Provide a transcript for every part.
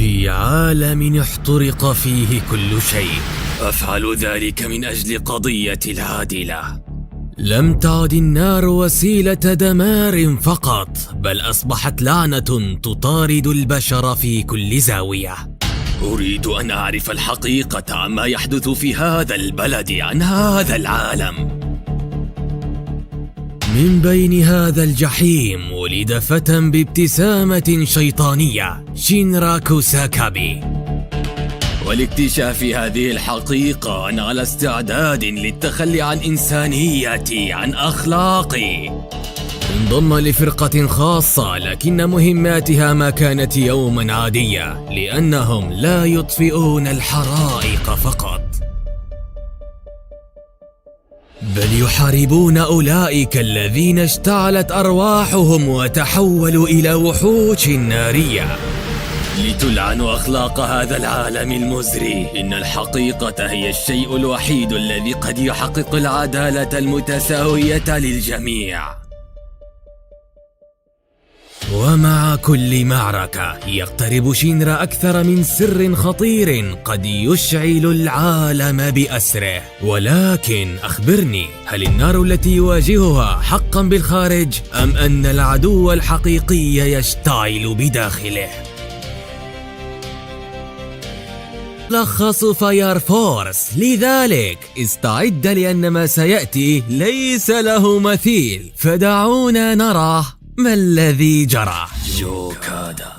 في عالم احترق فيه كل شيء أفعل ذلك من أجل قضية العادلة. لم تعد النار وسيلة دمار فقط، بل أصبحت لعنة تطارد البشر في كل زاوية. أريد أن أعرف الحقيقة عما يحدث في هذا البلد عن هذا العالم. من بين هذا الجحيم ولد فتى بابتسامة شيطانية، شينرا كوساكابي. ولاكتشاف هذه الحقيقة أنا على استعداد للتخلي عن إنسانيتي، عن أخلاقي. انضم لفرقة خاصة، لكن مهماتها ما كانت يوما عادية، لأنهم لا يطفئون الحرائق فقط، بل يحاربون أولئك الذين اشتعلت أرواحهم وتحولوا إلى وحوش نارية لتلعن أخلاق هذا العالم المزري. إن الحقيقة هي الشيء الوحيد الذي قد يحقق العدالة المتساوية للجميع. ومع كل معركة يقترب شينرا أكثر من سر خطير قد يشعل العالم بأسره. ولكن أخبرني، هل النار التي يواجهها حقا بالخارج، أم أن العدو الحقيقي يشتعل بداخله؟ لخص فاير فورس، لذلك استعد لأن ما سيأتي ليس له مثيل، فدعونا نرى ما الذي جرى. جوكادا.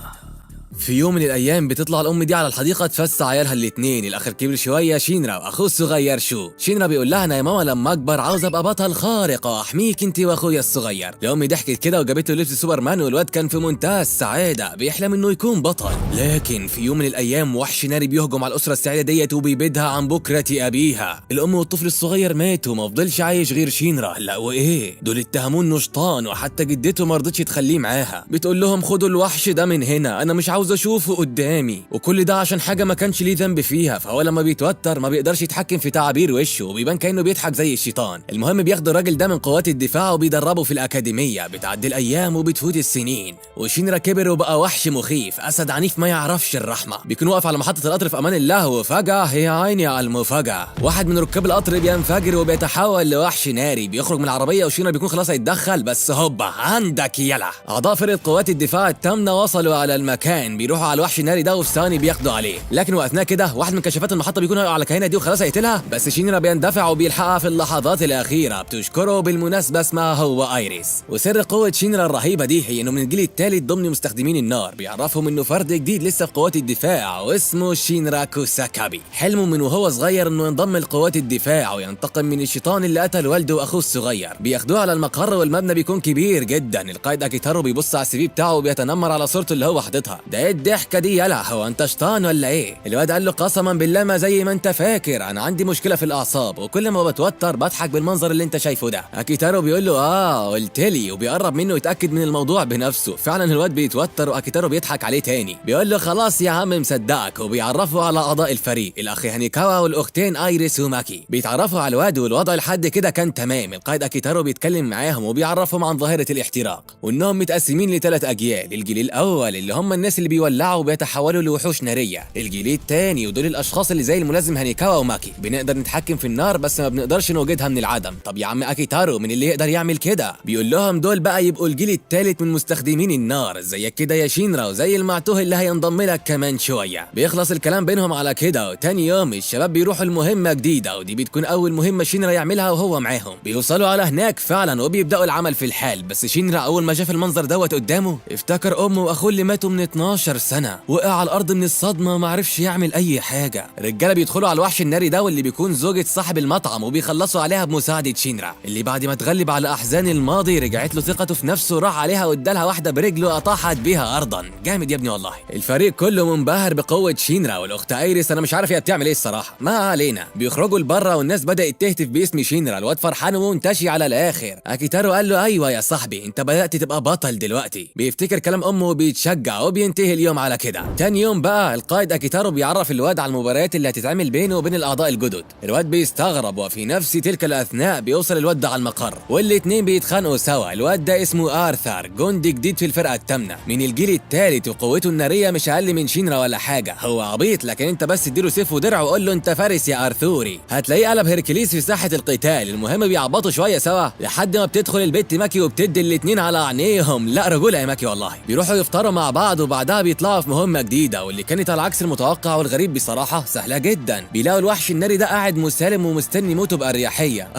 في يوم من الأيام بتطلع الأم دي على الحديقة تفسح عيالها الاتنين، الأخ الكبير شوية شينرا وأخوه الصغير شو. شينرا بيقول لها أنا يا ماما لما أكبر عاوز أبقى بطل خارق وأحميك أنت وأخويا الصغير. الأم ضحكت كده وجابت له لبس سوبرمان، والواد كان في منتهى السعادة بيحلم إنه يكون بطل. لكن في يوم من الأيام وحش ناري بيهجم على الأسرة السعيدة ديت وبيبيدها عن بكرة أبيها. الأم والطفل الصغير ماتوا وما فضلش عايش غير شينرا. لا وإيه، دول اتهموه إنه شيطان، وحتى جدته ما رضتش تخليه معاها، بتقول لهم خدوا الوحش ده من هنا، أنا مش عاوز أشوفه قدامي. وكل ده عشان حاجة ما كانش ليه ذنب فيها، فهو لما بيتوتر ما بيقدرش يتحكم في تعابير وشه وبيبان كأنه بيضحك زي الشيطان. المهم بياخدوا الراجل ده من قوات الدفاع وبيدربه في الأكاديمية. بتعدي الأيام وبتفوت السنين وشينرا كبر وبقى وحش مخيف، أسد عنيف ما يعرفش الرحمة. بيكون واقف على محطة القطر في أمان الله، وفجأة هي عيني على المفاجأة، واحد من ركاب القطر بينفجر وبيتحول لوحش ناري. بيخرج من العربية وشينرا بيكون خلاص هيتدخل، بس هوبا عندك يلا. أعضاء فرقة قوات الدفاع التامنة وصلوا على المكان، بيروحوا على الوحش الناري ده وفي ثواني بياخدوا عليه. لكن واثناء كده واحد من كشافات المحطة بيكون على الكائنة دي وخلاص هيقتلها، بس شينرا بيندفع وبيلحقها في اللحظات الأخيرة. بتشكره بالمناسبة اسمها هو ايريس. وسر قوة شينرا الرهيبة دي هي انه من الجيل الثالث ضمن مستخدمين النار، بيعرفهم انه فرد جديد لسه في قوات الدفاع واسمه شينرا كوساكابي. حلمه من وهو صغير انه ينضم لقوات الدفاع وينتقم من الشيطان اللي قتل والده واخوه الصغير. بياخدوه على المقر والمبنى بيكون كبير جدا. القائد اكيتارو بيبص على السي في بتاعه وبيتنمر على صورته اللي هو حاططها. ده ايه الضحكة دي يلا، هو انت شيطان ولا ايه؟ الواد قال له قسما بالله ما زي ما انت فاكر، انا عندي مشكله في الاعصاب وكل ما بتوتر بضحك بالمنظر اللي انت شايفه ده. اكيتارو بيقول له قلت لي، وبيقرب منه يتاكد من الموضوع بنفسه. فعلا الواد بيتوتر واكيتارو بيضحك عليه تاني. بيقول له خلاص يا عم مصدقك، وبيعرفوا على اعضاء الفريق، الاخ هانيكاوا والاختين ايريس وماكي. بيتعرفوا على الواد والوضع لحد كده كان تمام. القائد اكيتارو بيتكلم معاهم وبيعرفهم عن ظاهره الاحتراق، وانهم متقسمين ل3 اجيال. الجيل الاول اللي هم الناس اللي بيولعوا وبيتحولوا لوحوش ناريه، الجيل الثاني ودول الاشخاص اللي زي الملازم هانيكاوا وماكي، بنقدر نتحكم في النار بس ما بنقدرش نوجدها من العدم. طب يا عم اكيتارو من اللي يقدر يعمل كده؟ بيقول لهم دول بقى يبقوا الجيل الثالث من مستخدمين النار زيك كده يا شينرا، وزي المعتوه اللي هينضم لك كمان شويه. بيخلص الكلام بينهم على كده، وتاني يوم الشباب بيروحوا المهمه جديده، ودي بتكون اول مهمه شينرا يعملها وهو معاهم. بيوصلوا على هناك فعلا وبيبداوا العمل في الحال، بس شينرا اول ما شاف المنظر دوت قدامه افتكر امه واخوه اللي ماتوا من 12 سنه، وقع على الارض من الصدمه وما عرفش يعمل اي حاجه. رجاله بيدخلوا على الوحش الناري ده واللي بيكون زوجة صاحب المطعم، وبيخلصوا عليها بمساعده شينرا اللي بعد ما تغلب على احزان الماضي رجعت له ثقته في نفسه، راح عليها وادالها واحده برجله اطاحت بيها ارضا. جامد يا ابني والله. الفريق كله منبهر بقوه شينرا، والاخت ايريس انا مش عارف هي بتعمل ايه الصراحه. ما علينا. بيخرجوا لبره والناس بدات تهتف باسم شينرا، الواد فرحان ومنتشي على الاخر. اكيتارو قال له ايوه يا صاحبي انت بدات تبقى بطل دلوقتي. بيفتكر كلام امه وبيتشجع وبينتهي اليوم على كده. تاني يوم بقى القائد اكيتارو بيعرف الواد على المباريات اللي هتتعمل بينه وبين الاعضاء الجدد. الواد بيستغرب، وفي نفس تلك الاثناء بيوصل الواد ده على المقر والاتنين بيتخانقوا سوا. الواد ده اسمه آرثر، جندي جديد في الفرقه الثامنه من الجيل الثالث، وقوته الناريه مش اقل من شينرا ولا حاجه. هو عبيط، لكن انت بس اديله سيف ودرع وقول له انت فارس يا ارثوري، هتلاقيه قلب هيركليس في ساحه القتال. المهم بيعبطوا شويه سوا لحد ما بتدخل البت ماكي وبتدي الاتنين على عينيهم. لا رجوله يا ماكي والله. بيروحوا يفطروا مع بعض وبعدها بيطلعوا في مهمه جديده، واللي كانت على عكس المتوقع والغريب بصراحه سهله جدا. بيلاقوا الوحش الناري ده قاعد مسالم ومستني موته بأريحية.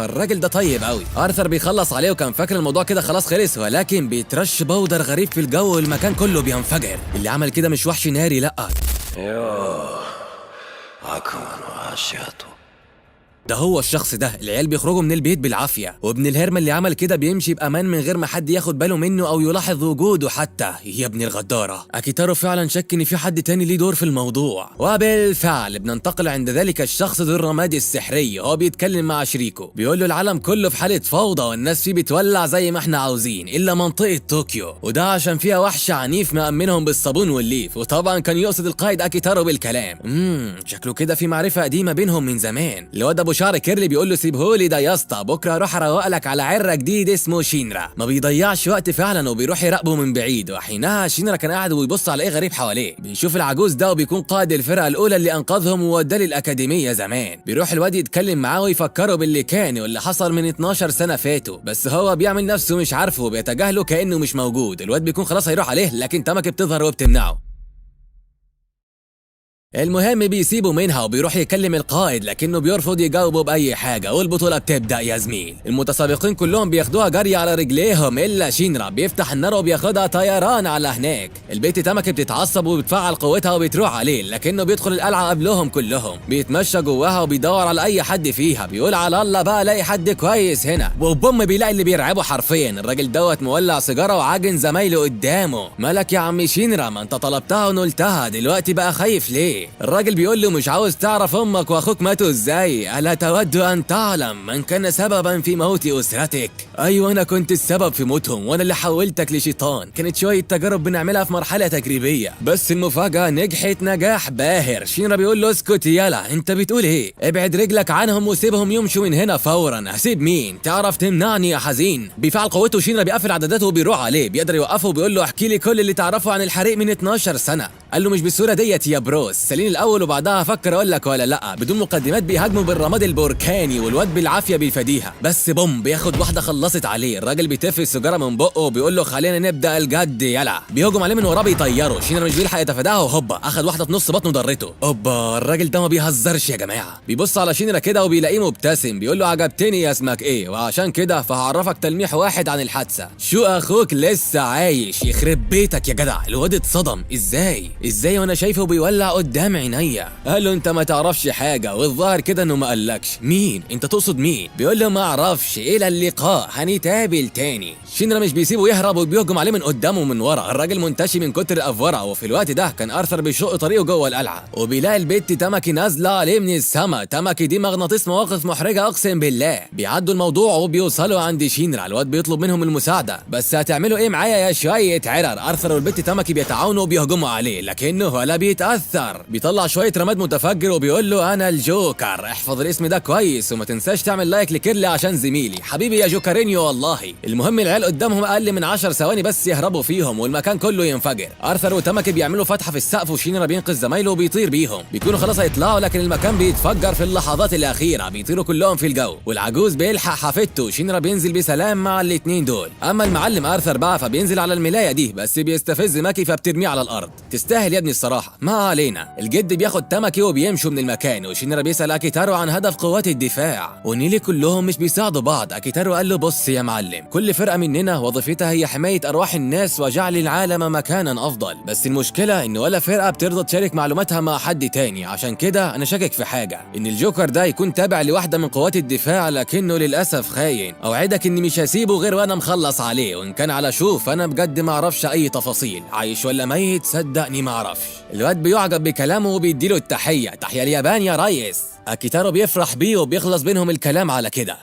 الراجل ده طيب قوي. آرثر بيخلص عليه وكان فاكر الموضوع كده خلاص خلص، ولكن بيترش بودر غريب في الجو والمكان كله بينفجر. اللي عمل كده مش وحش ناري، لا ده هو الشخص ده. العيال بيخرجوا من البيت بالعافيه، وابن الهرمه اللي عمل كده بيمشي بامان من غير ما حد ياخد باله منه او يلاحظ وجوده حتى. يا ابن الغداره. اكيتارو فعلا شك ان في حد تاني ليه دور في الموضوع، وبالفعل بننتقل عند ذلك الشخص ذو الرماد السحري. هو بيتكلم مع شريكه، بيقول له العالم كله في حاله فوضى والناس فيه بتولع زي ما احنا عاوزين الا منطقه طوكيو، وده عشان فيها وحش عنيف مأمنهم بالصابون والليف. وطبعا كان يقصد القائد اكيتارو بالكلام. شكله كده في معرفه قديمه بينهم من زمان. الواد ابو شعر كيرلي بيقول له سيبهولي ده يا اسطى، بكره اروح اروق لك على عره جديد اسمه شينرا. ما بيضيعش وقت فعلا وبيروح يراقبه من بعيد. وحينها شينرا كان قاعد ويبص على ايه غريب حواليه. بيشوف العجوز ده وبيكون قائد الفرقه الاولى اللي انقذهم ووداه للاكاديميه زمان. بيروح الواد يتكلم معاه ويفكره باللي كان واللي حصل من 12 سنه فاتوا، بس هو بيعمل نفسه مش عارفه وبيتجاهله كانه مش موجود. الواد بيكون خلاص هيروح عليه، لكن تماكي بتظهر وبتمنعه. المهم بيسيبه منها وبيروح يكلم القائد، لكنه بيرفض يجاوبه بأي حاجة. والبطولة بتبدأ يا زميل. المتسابقين كلهم بياخدوها جري على رجليهم إلا شينرا. بيفتح النار وبياخدها طيران على هناك. البيت تماكي بتتعصب وبتفعل قوتها وبتروح عليه، لكنه بيدخل القلعة قبلهم كلهم. بيتمشى جواها وبيدور على أي حد فيها. بيقول على الله بقى الاقي حد كويس هنا، وبوم بيلاقي اللي بيرعبه حرفيا. الراجل دوت مولع سيجارة وعاجن زمايله قدامه. مالك يا عم شينرا؟ ما انت طلبتها ونلتها، دلوقتي بقى خايف ليه؟ الراجل بيقول له مش عاوز تعرف امك واخوك ماتوا ازاي؟ الا تود ان تعلم من كان سببا في موت اسرتك؟ ايوه انا كنت السبب في موتهم، وانا اللي حولتك لشيطان. كانت شويه تجارب بنعملها في مرحله تجريبيه، بس المفاجاه نجحت نجاح باهر. شينرا بيقول له اسكت يالا، انت بتقول ايه؟ ابعد رجلك عنهم وسيبهم يمشوا من هنا فورا. هسيب مين؟ تعرف تمنعني يا حزين؟ بفعل قوته شينرا بيقفل عدداته وبيروح عليه. بيقدر يوقفه وبيقول له احكي لي كل اللي تعرفه عن الحريق من 12 سنه. قال له مش بالصوره ديت يا بروس، ساليني الاول وبعدها افكر اقول لك ولا لا. بدون مقدمات بيهاجموا بالرماد البركاني، والواد بالعافيه بيفديها، بس بوم بياخد واحده خلصت عليه. الراجل بيتف السيجاره من بقه وبيقول له خلينا نبدا الجد يلا. بيهجم عليه من وراه بيطيره. شينرا مش بيلحق يتفاداها وهوبا اخد واحده في نص بطنه ضرته. اوبا الراجل ده ما بيهزرش يا جماعه. بيبص على شينرا كده وبيلاقيه مبتسم. بيقول له عجبتني يا اسمك ايه، وعشان كده فهعرفك تلميح واحد عن الحادثه. شو اخوك لسه عايش؟ يخرب بيتك يا جدع. الواد اتصدم. ازاي وانا شايفه بيولع قدام عينيا؟ قال له انت ما تعرفش حاجه، والظاهر كده انه ما قالكش. مين انت؟ تقصد مين؟ بيقول له ما اعرفش. الى اللقاء، هنتقابل تاني. شينرا مش بيسيبه يهرب وبيهجم عليه من قدامه ومن ورا. الراجل منتشي من كتر الافوره. وفي الوقت ده كان ارثر بيشق طريقه جوه القلعه، وبيلاقي البت تماكي نازله عليه من السما. تماكي دي مغناطيس مواقف محرجه اقسم بالله. بيعدوا الموضوع وبيوصلوا عند شينرا. الواد بيطلب منهم المساعده، بس هتعملوا ايه معايا يا شويه عرر؟ ارثر والبت تماكي بيتعاونوا وبيهجموا عليه، لكنه ولا بيتاثر. بيطلع شويه رماد متفجر وبيقول له انا الجوكر، احفظ الاسم ده كويس وما تنساش تعمل لايك لكيرلي عشان زميلي حبيبي يا جوكرينيو والله. المهم العيال قدامهم اقل من 10 ثواني بس يهربوا فيهم والمكان كله ينفجر. ارثر وتماكي بيعملوا فتحه في السقف وشينرا بينقذ زمايله وبيطير بيهم. بيكونوا خلاص هيطلعوا، لكن المكان بيتفجر في اللحظات الاخيره. بيطيروا كلهم في الجو، والعجوز بيلحق حفيدته. شينرا بينزل بسلام مع الاثنين دول. اما المعلم ارثر بقى فبينزل على الملايه دي، بس بيستفز ماكي فبترميه على الارض. تستاهل يا ابني الصراحه. ما علينا. الجد بياخد تماكي وبيمشوا من المكان، وشينرا بيسال اكيتارو عن هدف قوات الدفاع، ونيلي كلهم مش بيساعدوا بعض. اكيتارو قال له بص يا معلم، كل فرقه مننا وظيفتها هي حمايه ارواح الناس وجعل العالم مكانا افضل، بس المشكله ان ولا فرقه بترضى تشارك معلوماتها مع حد تاني. عشان كده انا شاكك في حاجه، ان الجوكر ده يكون تابع لواحده من قوات الدفاع، لكنه للاسف خاين. اوعدك اني مش هسيبه غير وانا مخلص عليه، وان كان على شوف انا بجد ما اعرفش اي تفاصيل. عايش ولا ميت صدقني ما اعرفش. الواد بيعجب بكلامه وبيديله التحيه. تحيه اليابان يا ريس. اكيتارو بيفرح بيه وبيخلص بينهم الكلام على كده.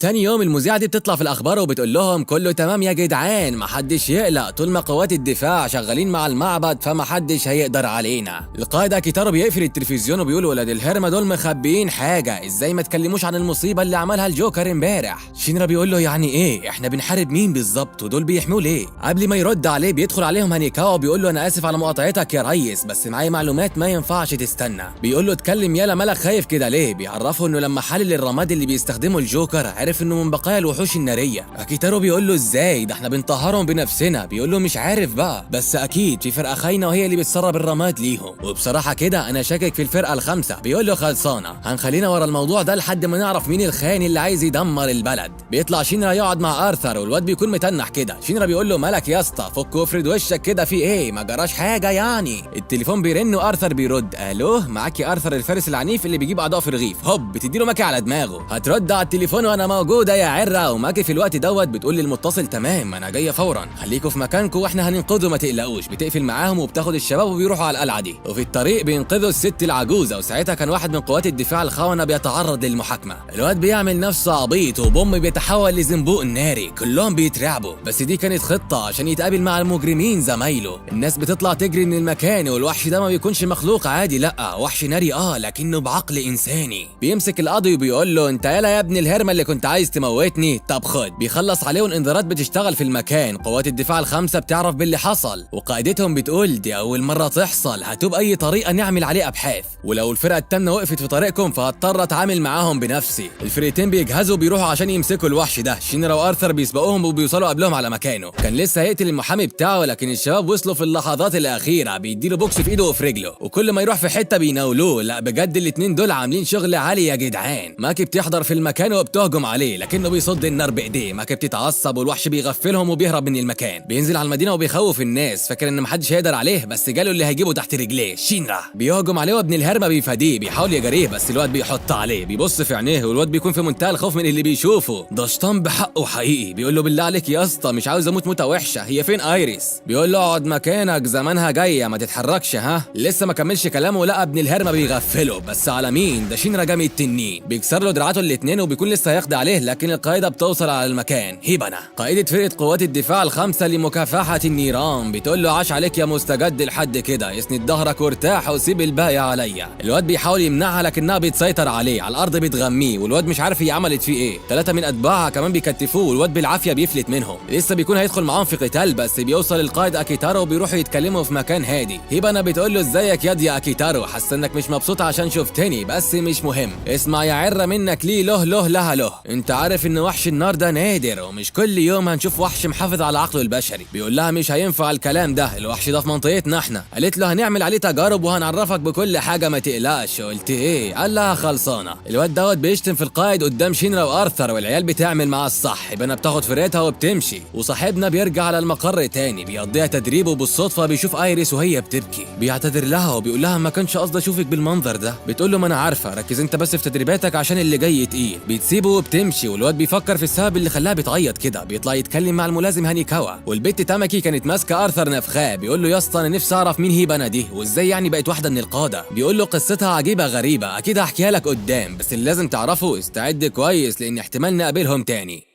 تاني يوم المذيعة دي بتطلع في الأخبار وبتقول لهم كله تمام يا جدعان، محدش يقلق، طول ما قوات الدفاع شغالين مع المعبد فمحدش هيقدر علينا. القائد أكيتارو بيقفل التلفزيون وبيقول ولاد الهرمة دول مخبيين حاجة، ازاي ما تكلموش عن المصيبة اللي عملها الجوكر امبارح؟ شينرا بيقول له يعني ايه؟ احنا بنحارب مين بالظبط ودول بيحموا ليه؟ قبل ما يرد عليه بيدخل عليهم هانيكاوا وبيقول له انا اسف على مقاطعتك يا ريس، بس معايا معلومات ما ينفعش تستنى. بيقول له اتكلم يالا، مالك خايف كده ليه؟ بيعرفه انه لما حلل الرماد اللي بيستخدمه الجوكر عرف انه من بقايا الوحوش الناريه. اكيتارو بيقول له ازاي؟ ده احنا بنطهرهم بنفسنا. بيقول له مش عارف بقى، بس اكيد في فرقه خاينه وهي اللي بتسرب الرماد ليهم، وبصراحه كده انا شاكك في الفرقه الخامسه. بيقول له خلصانه، هنخلينا ورا الموضوع ده لحد ما نعرف مين الخاين اللي عايز يدمر البلد. بيطلع شينرا يقعد مع ارثر والواد بيكون متنح كده. شينرا بيقول له مالك يا اسطى؟ فك وافرد وشك كده، في ايه؟ ما جراش حاجه يعني. التليفون بيرن وارثر بيرد. الو، معاك يا ارثر الفارس العنيف اللي بيجيب اعضاء في الرغيف. هوب بتديله ماكي على دماغه. هترد على التليفون وانا موجوده يا عره. وماكي في الوقت دوت بتقول للمتصل تمام انا جايه فورا، خليكوا في مكانكم واحنا هننقذه ما تقلقوش. بتقفل معاهم وبتاخد الشباب وبيروحوا على القلعه دي، وفي الطريق بينقذوا الست العجوزه. وساعتها كان واحد من قوات الدفاع الخونه بيتعرض للمحاكمه. الواد بيعمل نفسه عبيط وبوم بيتحول لزنبوق ناري. كلهم بيترعبوا، بس دي كانت خطه عشان يتقابل مع المجرمين زمايله. الناس بتطلع تجري من المكان، والوحش ده ما بيكونش مخلوق عادي، لا وحش ناري لكنه بعقل انساني. بيمسك القاضي وبيقول له انت يالا يا ابن الهرمه اللي كنت عايز تموتني، طب خد. بيخلص عليه والانذارات بتشتغل في المكان. قوات الدفاع الخمسه بتعرف باللي حصل، وقائدتهم بتقول دي اول مره تحصل، هاتوا باي طريقه نعمل عليه ابحاث، ولو الفرقه التامنه وقفت في طريقكم فهضطر اتعامل معاهم بنفسي. الفرقتين بيجهزوا بيروحوا عشان يمسكوا الوحش ده. شينرا وارثر بيسبقوهم وبيوصلوا قبلهم على مكانه. كان لسه هيقتل المحامي بتاعه، لكن الشباب وصلوا في اللحظات الاخيره. بيديله بوكس في ايده وفي رجله، وكل ما يروح في حته بيناولوه. لا بجد الاتنين دول عاملين شغل عالي يا جدعان. ماكي بتحضر في المكان وبتهجم عليه، لكنه بيصد النار بايديه. ماكي بتتعصب والوحش بيغفلهم وبيهرب من المكان. بينزل على المدينه وبيخوف الناس، فاكر ان محدش هيقدر عليه، بس جاله اللي هيجيبه تحت رجليه. شينرا بيهجم عليه وابن الهرمه بيفاديه. بيحاول يجريه بس الواد بيحط عليه، بيبص في عينيه والواد بيكون في منتهى الخوف من اللي بيشوفه. ده شطان بحقه حقيقي. بيقول له بالله عليك يا اسطى مش عاوز اموت موته وحشه، هي فين ايريس؟ بيقول له اقعد مكانك زمانها جايه ما تتحركش. ها لسه ما كملش كلامه لقى ابن الهرمه بيغفله، بس على مين؟ ده شينرا جامي التنين. بيكسر له دراعاته الاثنين وبيكون لسه هيقضي عليه، لكن القائده بتوصل على المكان. هيبانا قائده فرقه قوات الدفاع الخمسه لمكافحه النيران بتقول له عاش عليك يا مستجد لحد كده، اسند ظهرك وارتاح وسيب الباقي عليا. الواد بيحاول يمنعها لكنها بتسيطر عليه. على الارض بتغميه والواد مش عارف هي عملت فيه ايه. 3 من اتباعها كمان بيكتفوه والواد بالعافيه بيفلت منهم. لسه بيكون هيدخل معاهم في قتال، بس بيوصل القائد اكيتارو وبيروحوا يتكلموا في مكان هادي. هيبانا بتقول له ازيك ياض يا اكيتارو، حاسه انك مش مبسوط عشان شفتني، بس مش مهم. اسمع يا عره منك ليه له لها له، انت عارف ان وحش النار ده نادر ومش كل يوم هنشوف وحش محافظ على عقله البشري. بيقول لها مش هينفع الكلام ده، الوحش ده في منطقتنا احنا. قالت له هنعمل عليه تجارب وهنعرفك بكل حاجه ما تقلقش. قلت ايه؟ قال لها خلصانه. الواد دوت بيشتم في القائد قدام شينرا وارثر، والعيال بتعمل معاه الصح. يبقى بتاخد فرقتها وبتمشي، وصاحبنا بيرجع على المقر تاني بيقضيها تدريب، وبالصدفه بيشوف ايريس وهي بتبكي. بيعتذر لها وبيقول لها ما كانش قصدي اشوفك بالمنظر ده. بتقول له ما انا عارفه، ركز انت بس في تدريباتك عشان اللي جاي تقيل. بتسيبه وبتمشي، والواد بيفكر في السبب اللي خلاها بتعيط كده. بيطلع يتكلم مع الملازم هانيكاوا، والبت تاماكي كانت ماسكه ارثر نفخاه. بيقول له يا اسطى انا نفسي اعرف مين هيبانا دي وازاي يعني بقت واحده من القاده. بيقول له قصتها عجيبه غريبه، اكيد هحكيها لك قدام، بس اللي لازم تعرفه استعد كويس لان احتمال نقابلهم تاني.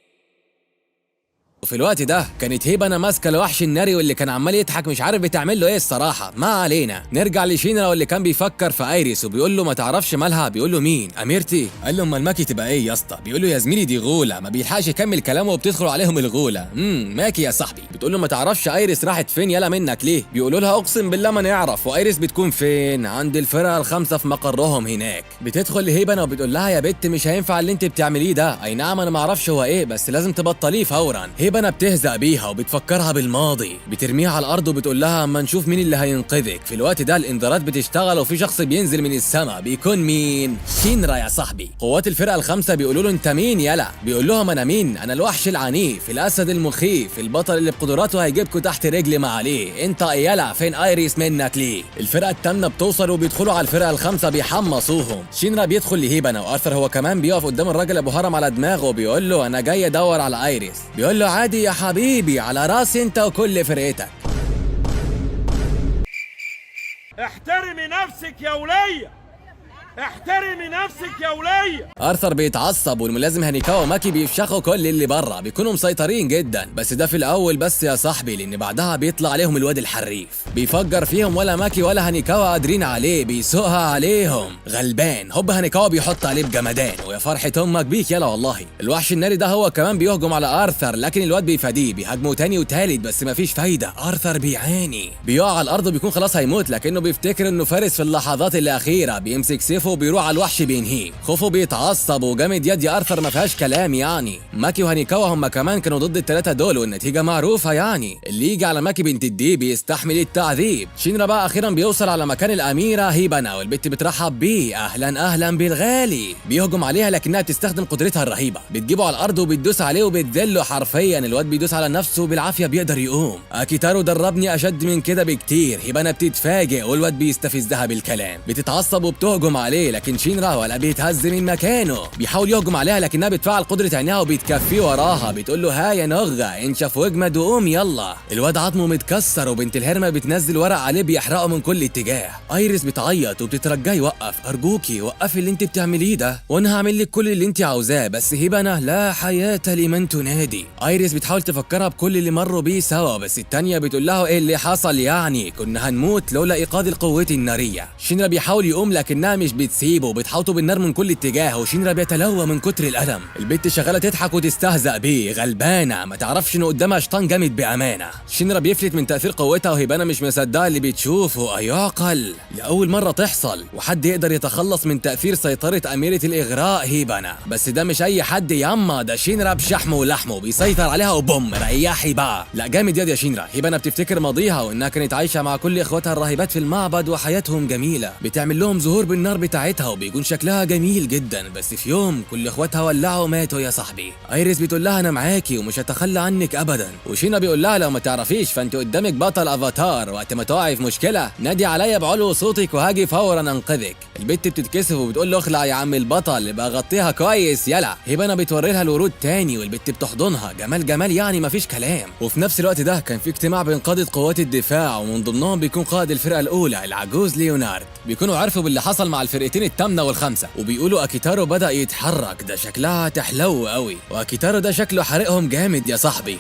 وفي الوقت ده كانت هيبانا ماسكه الوحش الناري واللي كان عمال يضحك مش عارف بتعمل له ايه الصراحه. ما علينا، نرجع لشينرا واللي كان بيفكر في ايريس وبيقول له ما تعرفش مالها. بيقول له مين؟ اميرتي؟ قال له امال ماكي تبقى ايه يا اسطى؟ بيقول له يا زميلي دي غوله. ما بيلحقش يكمل كلامه وبتدخل عليهم الغوله. ماكي يا صاحبي. بتقول له ما تعرفش ايريس راحت فين يلا منك ليه؟ بيقولوا لها اقسم بالله ما نعرف. وايريس بتكون فين؟ عند الفرقه الخمسه في مقرهم هناك. بتدخل هيبانا وبتقول لها يا بت مش هينفع اللي انت بتعمليه ده. اي نعم انا ما اعرفش هو ايه، بس لازم تبطليه فورا. هيبانا بتهزأ بيها وبتفكرها بالماضي. بترميها على الارض وبتقول لها اما نشوف مين اللي هينقذك. في الوقت ده الانذارات بتشتغل وفي شخص بينزل من السماء. بيكون مين؟ شينرا يا صاحبي. قوات الفرقه الخمسه بيقولوا له انت مين يلا؟ بيقول لهم انا مين؟ انا الوحش العنيف، الاسد المخيف، البطل اللي بقدراته هيجيبكوا تحت رجلي ما عليه. انت يلا فين ايريس منك ليه؟ الفرقه الثامنه بتوصل وبيدخلوا على الفرقه الخمسه بيحمصوهم. شينرا بيدخل لهيبانا وارثر هو كمان بيقف قدام الراجل ابو هرم على دماغه وبيقول له انا جاي ادور على ايريس. بيقول له عادي يا حبيبي على راسي انت وكل فرقتك. احترمي نفسك يا ولية. احترمي نفسك يا ولية. ارثر بيتعصب والملازم هانيكاوا وماكي بيفشخوا كل اللي بره، بيكونوا مسيطرين جدا، بس ده في الاول بس يا صاحبي، لان بعدها بيطلع عليهم الواد الحريف بيفجر فيهم، ولا ماكي ولا هانيكاوا قادرين عليه، بيسوقها عليهم غلبان. هوب هانيكاوا بيحط عليه بجمدان، ويا فرحة امك بيك يلا والله. الوحش الناري ده هو كمان بيهجم على ارثر، لكن الواد بيفاديه، بيهاجمه تاني وتالت بس مفيش فايدة، ارثر بيعاني، بيقع على الارض وبيكون خلاص هيموت، لكنه بيفتكر انه فارس في اللحظات الاخيرة، بيمسك سيفه وبيروح على الوحش بينهيه. خوفه بيتعصب وجامد يد ارثر ما فيهاش كلام يعني. ماكي وهانيكاوا هم كمان كانوا ضد الثلاثة دول، والنتيجة معروفة يعني، اللي يجي على ماكي بنت الديب بيستحمل التعذيب. شينرا بقى اخيرا بيوصل على مكان الاميرة هيبانا، والبت بترحب بيه، اهلا اهلا بالغالي. بيهجم عليها لكنها بتستخدم قدرتها الرهيبة، بتجيبه على الارض وبتدوس عليه وبتذله حرفيا. الواد بيدوس على نفسه بالعافية بيقدر يقوم. اكيتارو دربني اشد من كده بكتير. هيبانا بتتفاجئ والواد بيستفزها بالكلام، بتتعصب وبتهجم عليه، لكن شينرا ولا بيتهز من مكانه، بيحاول يهجم عليها لكنها بتفعل قدرة عينيها وبتكفيه وراها، بتقول له ها يا نغة انشف واجمد وقوم يلا. الواد عظمه متكسر وبنت الهرمة بتنزل ورق عليه بيحرقه من كل اتجاه. ايريس بتعيط وبتترجاه يوقف، ارجوكي وقفي اللي انت بتعمليه ده وانا هعمل لك كل اللي انت عاوزاه، بس هيبانا لا حياة لمن تنادي. ايريس بتحاول تفكرها بكل اللي مروا بيه سوا، بس التانية بتقول له ايه اللي حصل يعني، كنا هنموت لولا ايقاظ القوة النارية. شينرا بيحاول يقوم لكنها مش بتسيبه، بتحاوطه بالنار من كل اتجاه، وشينرا بيتلوى من كتر الالم. البت شغاله تضحك وتستهزأ بيه، غلبانه ما تعرفش انه قدامها شيطان جامد بامانه. شينرا بيفلت من تاثير قوتها، وهيبانا مش مصدقه اللي بتشوفه، ايعقل لاول مره تحصل وحد يقدر يتخلص من تاثير سيطره اميره الاغراء هيبانا. بس ده مش اي حد ياما، ده شينرا بشحمه ولحمه بيسيطر عليها وبوم ريحي بقى. لا جامد يا شينرا. هيبانا بتفتكر ماضيها وانها كانت عايشه مع كل اخواتها الراهبات في المعبد وحياتهم جميله، بتعمل لهم زهور بالنار بتاعتها وبيكون شكلها جميل جدا، بس في يوم كل اخواتها ولعوا وماتوا يا صاحبي. ايريس بتقول لها انا معاكي ومش هتخلى عنك ابدا، وشينا بيقول لها لو ما تعرفيش فانت قدامك بطل افاتار، وقت ما تقعي في مشكله نادي عليا بعلو صوتك وهاجي فورا انقذك. البت بتتكسف وبتقول له اخلع يا عم البطل، يبقى غطيها كويس يلا. هيبانا بتوري لها الورود تاني والبت بتحضنها، جمال جمال يعني مفيش كلام. وفي نفس الوقت ده كان في اجتماع بين قاده قوات الدفاع، ومن ضمنهم بيكون قائد الفرقه الاولى العجوز ليونارد. بيكونوا عارفوا باللي حصل مع الفرقتين الثامنه والخامسه، وبيقولوا اكيتارو بدا يتحرك، ده شكلها تحلو قوي، واكيتارو ده شكله حرقهم جامد يا صاحبي.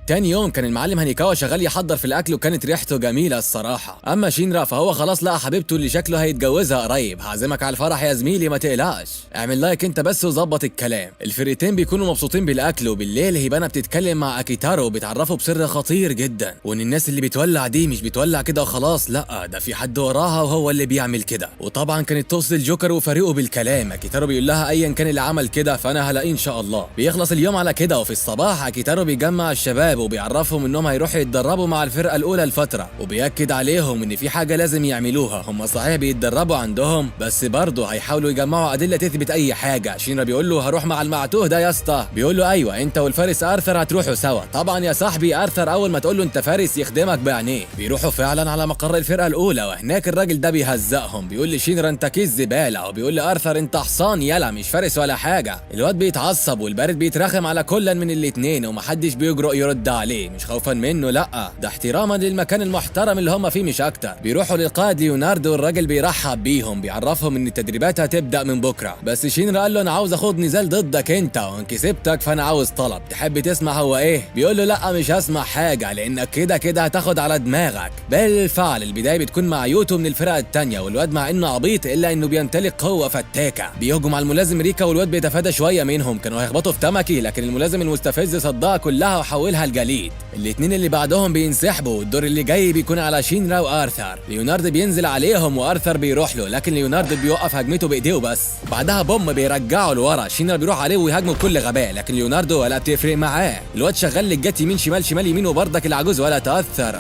تاني يوم كان المعلم هانيكاوا شغال يحضر في الاكل وكانت ريحته جميله الصراحه. اما شينرا فهو خلاص لقى حبيبته اللي شكله هيتجوزها قريب. هعزمك على الفرح يا زميلي ما تقلقش، اعمل لايك انت بس وظبط الكلام. الفرقتين بيكونوا مبسوطين بالاكل، وبالليل هيبانا بتتكلم مع اكيتارو وبتعرفه بسر خطير جدا، وان الناس اللي بتولع دي مش بتولع كده وخلاص، لا ده في حد وراها وهو اللي بيعمل كده. وطبعا كانت توصل الجوكر وفريقه بالكلام. اكيتارو بيقول لها ايا كان اللي عمل كده فانا هلاقيه ان شاء الله. بيخلص اليوم على كده، وفي الصباح اكيتارو بيجمع الشباب وبيعرفهم انهم هيروحوا يتدربوا مع الفرقه الاولى لفتره، وبياكد عليهم ان في حاجه لازم يعملوها. هم صحيح بيتدربوا عندهم بس برضه هيحاولوا يجمعوا ادله تثبت اي حاجه. شينرا بيقول له هروح مع المعتوه ده يا اسطى، بيقول له ايوه انت والفارس ارثر هتروحوا سوا. طبعا يا صاحبي ارثر اول ما تقول له انت فارس يخدمك بعينيه. بيروحوا فعلا على مقر الفرقه الاولى، وهناك الراجل ده بيهزقهم، بيقول لشينرا انت كيس زباله، وبيقول لارثر انت حصان يلا مش فارس ولا حاجه. الواد بيتعصب والبارد بيترخم على كل من الاثنين، ومحدش بيجرؤ يرد عليه، مش خوفا منه لا، ده احتراما للمكان المحترم اللي هم فيه مش اكتر. بيروحوا للقائد ليوناردو والراجل بيرحب بيهم، بيعرفهم ان التدريبات هتبدا من بكره. بس شينرا قال له انا عاوز اخد نزال ضدك انت، وان كسبتك فانا عاوز طلب، تحب تسمع هو ايه؟ بيقول له لا مش هسمع حاجه لانك كده كده هتاخد على دماغك. بالفعل البدايه بتكون مع يوتو من الفرقه الثانيه، والواد مع انه عبيط الا انه بيمتلك قوه فتاكه. بيهجم على الملازم ريكا والواد بيتفادى شويه منهم، كانوا هيخبطوا في تمكي لكن الملازم المستفز صدها كلها وحولها لجليد. الاثنين اللي بعدهم بينسحبوا، والدور اللي جاي بيكون على شينرا وارثر. ليونارد بينزل عليهم وارثر بيروح له، لكن ليونارد بيوقف هجمته بايديه بس، بعدها بوم بيرجعه لورا. شينرا بيروح عليه ويهاجمه بكل غباء، لكن ليوناردو ولا بتفرق معاه. الواد شغال للجت يمين شمال شمال يمين، وبرضك العجوز ولا تاثر.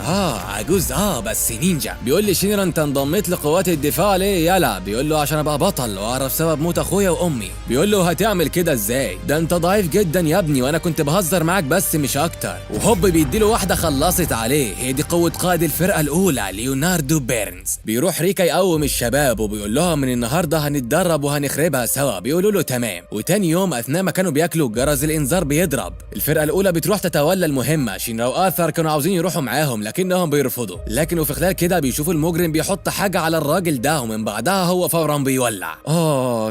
عجوز بس نينجا. بيقول لي شينرا انت انضميت لقوات الدفاع ليه يلا؟ بيقول له عشان ابقى بطل واعرف سبب موت اخويا وامي. بيقول له هتعمل كده ازاي؟ ده انت ضعيف جدا يا ابني وانا كنت بهزر معاك بس مش اكتر. وهوب بيديله واحده خلصت عليه. هي دي قوه قائد الفرقه الاولى ليوناردو بيرنز. بيروح ريكا يقوم الشباب وبيقول لهم من النهارده هنتدرب وهنخربها سوا. بيقولوا له تمام. وتاني يوم اثناء ما كانوا بياكلوا جرس الانذار بيضرب. الفرقه الاولى بتروح تتولى المهمه. شينرا وآرثر كانوا عاوزين يروحوا معاهم لكنهم بيرفضوا. لكن في خلال كده بيشوفوا المجرم بيحط حاجه على الراجل ده ومن بعدها هو فورا بيولع.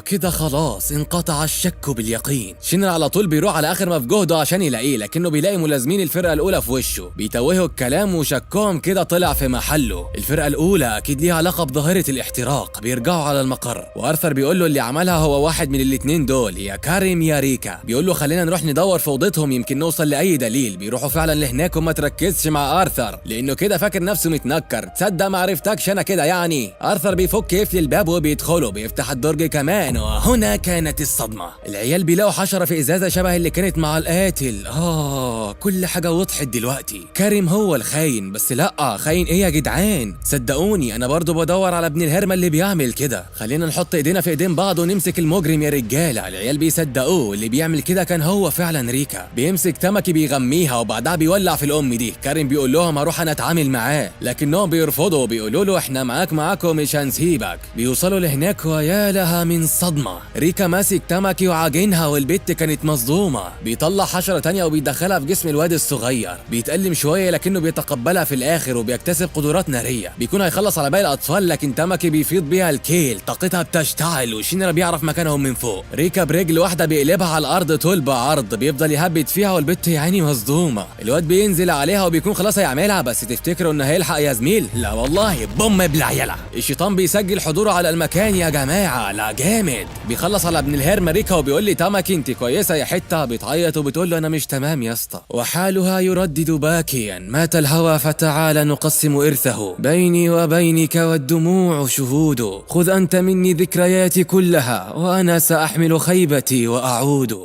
كده خلاص انقطع الشك باليقين. شينرا على طول بيروح على اخر ما في جهده عشان يلاقيه لكنه بيلاقي ملازمين الفرقه الاولى في وشه. بيتوهوا الكلام وشكهم كده طلع في محله. الفرقه الاولى اكيد ليها علاقه بظاهره الاحتراق. بيرجعوا على المقر وآرثر بيقول له اللي عملها هو واحد من الاثنين دول، يا كاريم يا ريكا. بيقول له خلينا نروح ندور في اوضتهم يمكن نوصل لاي دليل. بيروحوا فعلا لهناك وما تركزش مع آرثر لانه كده فاكر نفسه متنكر. تصدق ما عرفتكش انا كده يعني. آرثر بيفك يقفل الباب وبيدخلوا. بيفتح الدرج كمان وهنا كانت الصدمه. العيال بيلاقوا حشره في ازازه شبه اللي كانت مع القاتل. كل حاجه وضحت دلوقتي. كاريم هو الخاين. بس لا، خاين ايه يا جدعان؟ صدقوني انا برضو بدور على ابن الهرمه اللي بيعمل كده. خلينا نحط ايدينا في ايدين بعض ونمسك المجرم يا رجاله. العيال بيصدقوه. اللي بيعمل كده كان هو فعلا ريكا. بيمسك تمكي بيغميها وبعدها بيولع في الام دي. كاريم بيقول لهم هروح انا اتعامل معاه لكنهم بيرفضوا. بيقولوا له احنا معاكم مش هنسيبك. بيوصلوا لهناك ويا لها من صدمه. ريكا ماسك تمكي وعاجنها والبت كانت مصدومه. بيطلع حشره تانية وبيدخلها في جسم الواد الصغير. بيتألم شويه لكنه بيتقبلها في الاخر وبيكتسب قدرات ناريه. بيكون هيخلص على باقي الاطفال لكن تمكي بيفيض بيها الكيل. طاقتها بتشتعل وشينرا بيعرف مكانهم من فوق. ريكا برجل واحده بيقلبها على الارض طول بعرض. بيفضل يهبد فيها والبت يا عيني مصدومه. الواد بينزل عليها وبيكون خلاص هيعملها بس تفتكروا انه هيلحق يا زميل؟ لا والله بوم بالعيله. الشيطان بيسجل حضوره على المكان يا جماعه. لا جامد. بيخلص على ابن الهرمه ريكا وبيقول لي تمكي انت كويسه يا حته. بتعيط وبتقول له انا مش تمام يا اسطى. وحالها يردد باكيا مات الهوى فتعال نقسم ارثه بيني وبينك والدموع شهود. خذ انت مني ذكرياتي كلها وانا ساحمل خيبتي واعود.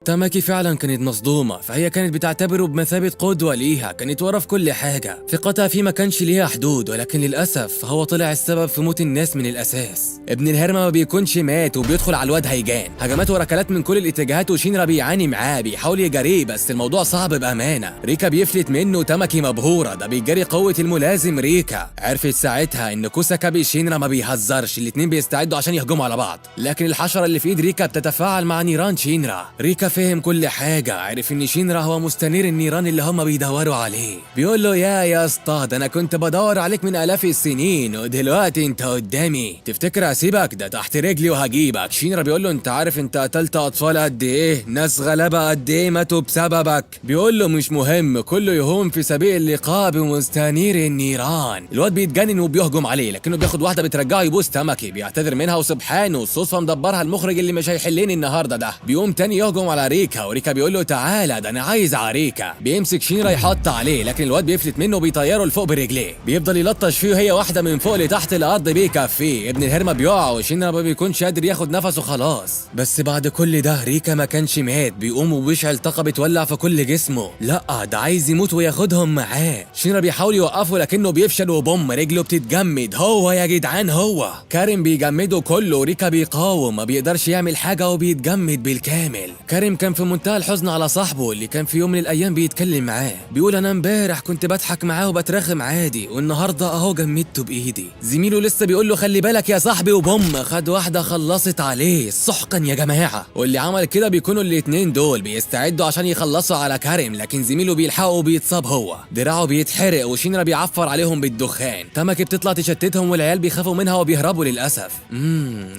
تمكي فعلا كانت مصدومة فهي كانت بتعتبره بمثابة قدوة ليها. كانت ورا في كل حاجة. ثقتها فيه ما كانش ليها حدود ولكن للأسف هو طلع السبب في موت الناس من الأساس. ابن الهرمة ما بيكونش مات وبيدخل على الواد هيجان. هجمات وركلات من كل الاتجاهات وشينرا بيعاني معاه. بيحاول يجريه بس الموضوع صعب بأمانة. ريكا بيفلت منه وتمكي مبهورة. ده بيجري قوة الملازم ريكا. عرفت ساعتها ان كوساكا بشينرا ما بيهزرش. الاتنين بيستعدوا عشان يهجموا على بعض لكن الحشرة اللي في ايد ريكا بتتفاعل مع نيران شينرا. ريكا فهم كل حاجة. عرف ان شينرا هو مستنير النيران اللي هم بيدوروا عليه. بيقول له يا اسطى ده انا كنت بدور عليك من الاف السنين ودلوقتي انت قدامي. تفتكر اسيبك؟ ده تحت رجلي وهجيبك. شينرا بيقول له انت عارف انت قتلت اطفال قد ايه؟ ناس غلابة قد ايه ماتوا بسببك؟ بيقول له مش مهم كله يهون في سبيل اللقاء بمستنير النيران. الواد بيتجنن وبيهجم عليه لكنه بياخد واحدة بترجعه يبوس تمكي. بيعتذر منها وسبحانه الصدفة مدبرها المخرج اللي مش هيحلني النهارده ده. بيقوم تاني يهجم على ريكا وريكا بيقول له تعالى ده انا عايز عريكا. بيمسك شينرا يحط عليه لكن الواد بيفلت منه وبيطيره لفوق برجليه. بيفضل يلطش فيه وهي واحده من فوق لتحت الارض بيكفيه. ابن الهرمه بيقع وشينرا ما بيكونش قادر ياخد نفسه خلاص. بس بعد كل ده ريكا ما كانش مات. بيقوم وبيشعل طاقه بتولع في كل جسمه. لا ده عايز يموت وياخدهم معاه. شينرا بيحاول يوقفه لكنه بيفشل وبوم رجله بتتجمد. هو يا جدعان هو كاريم بيجمده كله وريكا بيقاوم ما بيقدرش يعمل حاجه وبيتجمد بالكامل. كاريم كان في منتهى الحزن على صاحبه اللي كان في يوم من الايام بيتكلم معاه. بيقول انا امبارح كنت بضحك معاه وبترخم عادي والنهارده اهو جمدته بايدي. زميله لسه بيقول له خلي بالك يا صاحبي وبوم خد واحده خلصت عليه. سحقا يا جماعه. واللي عمل كده بيكونوا الاتنين دول بيستعدوا عشان يخلصوا على كاريم لكن زميله بيلحقه وبيتصاب. هو دراعه بيتحرق وشينرا بيعفر عليهم بالدخان. تمكي بتطلع تشتتهم والعيال بيخافوا منها وبيهربوا للاسف.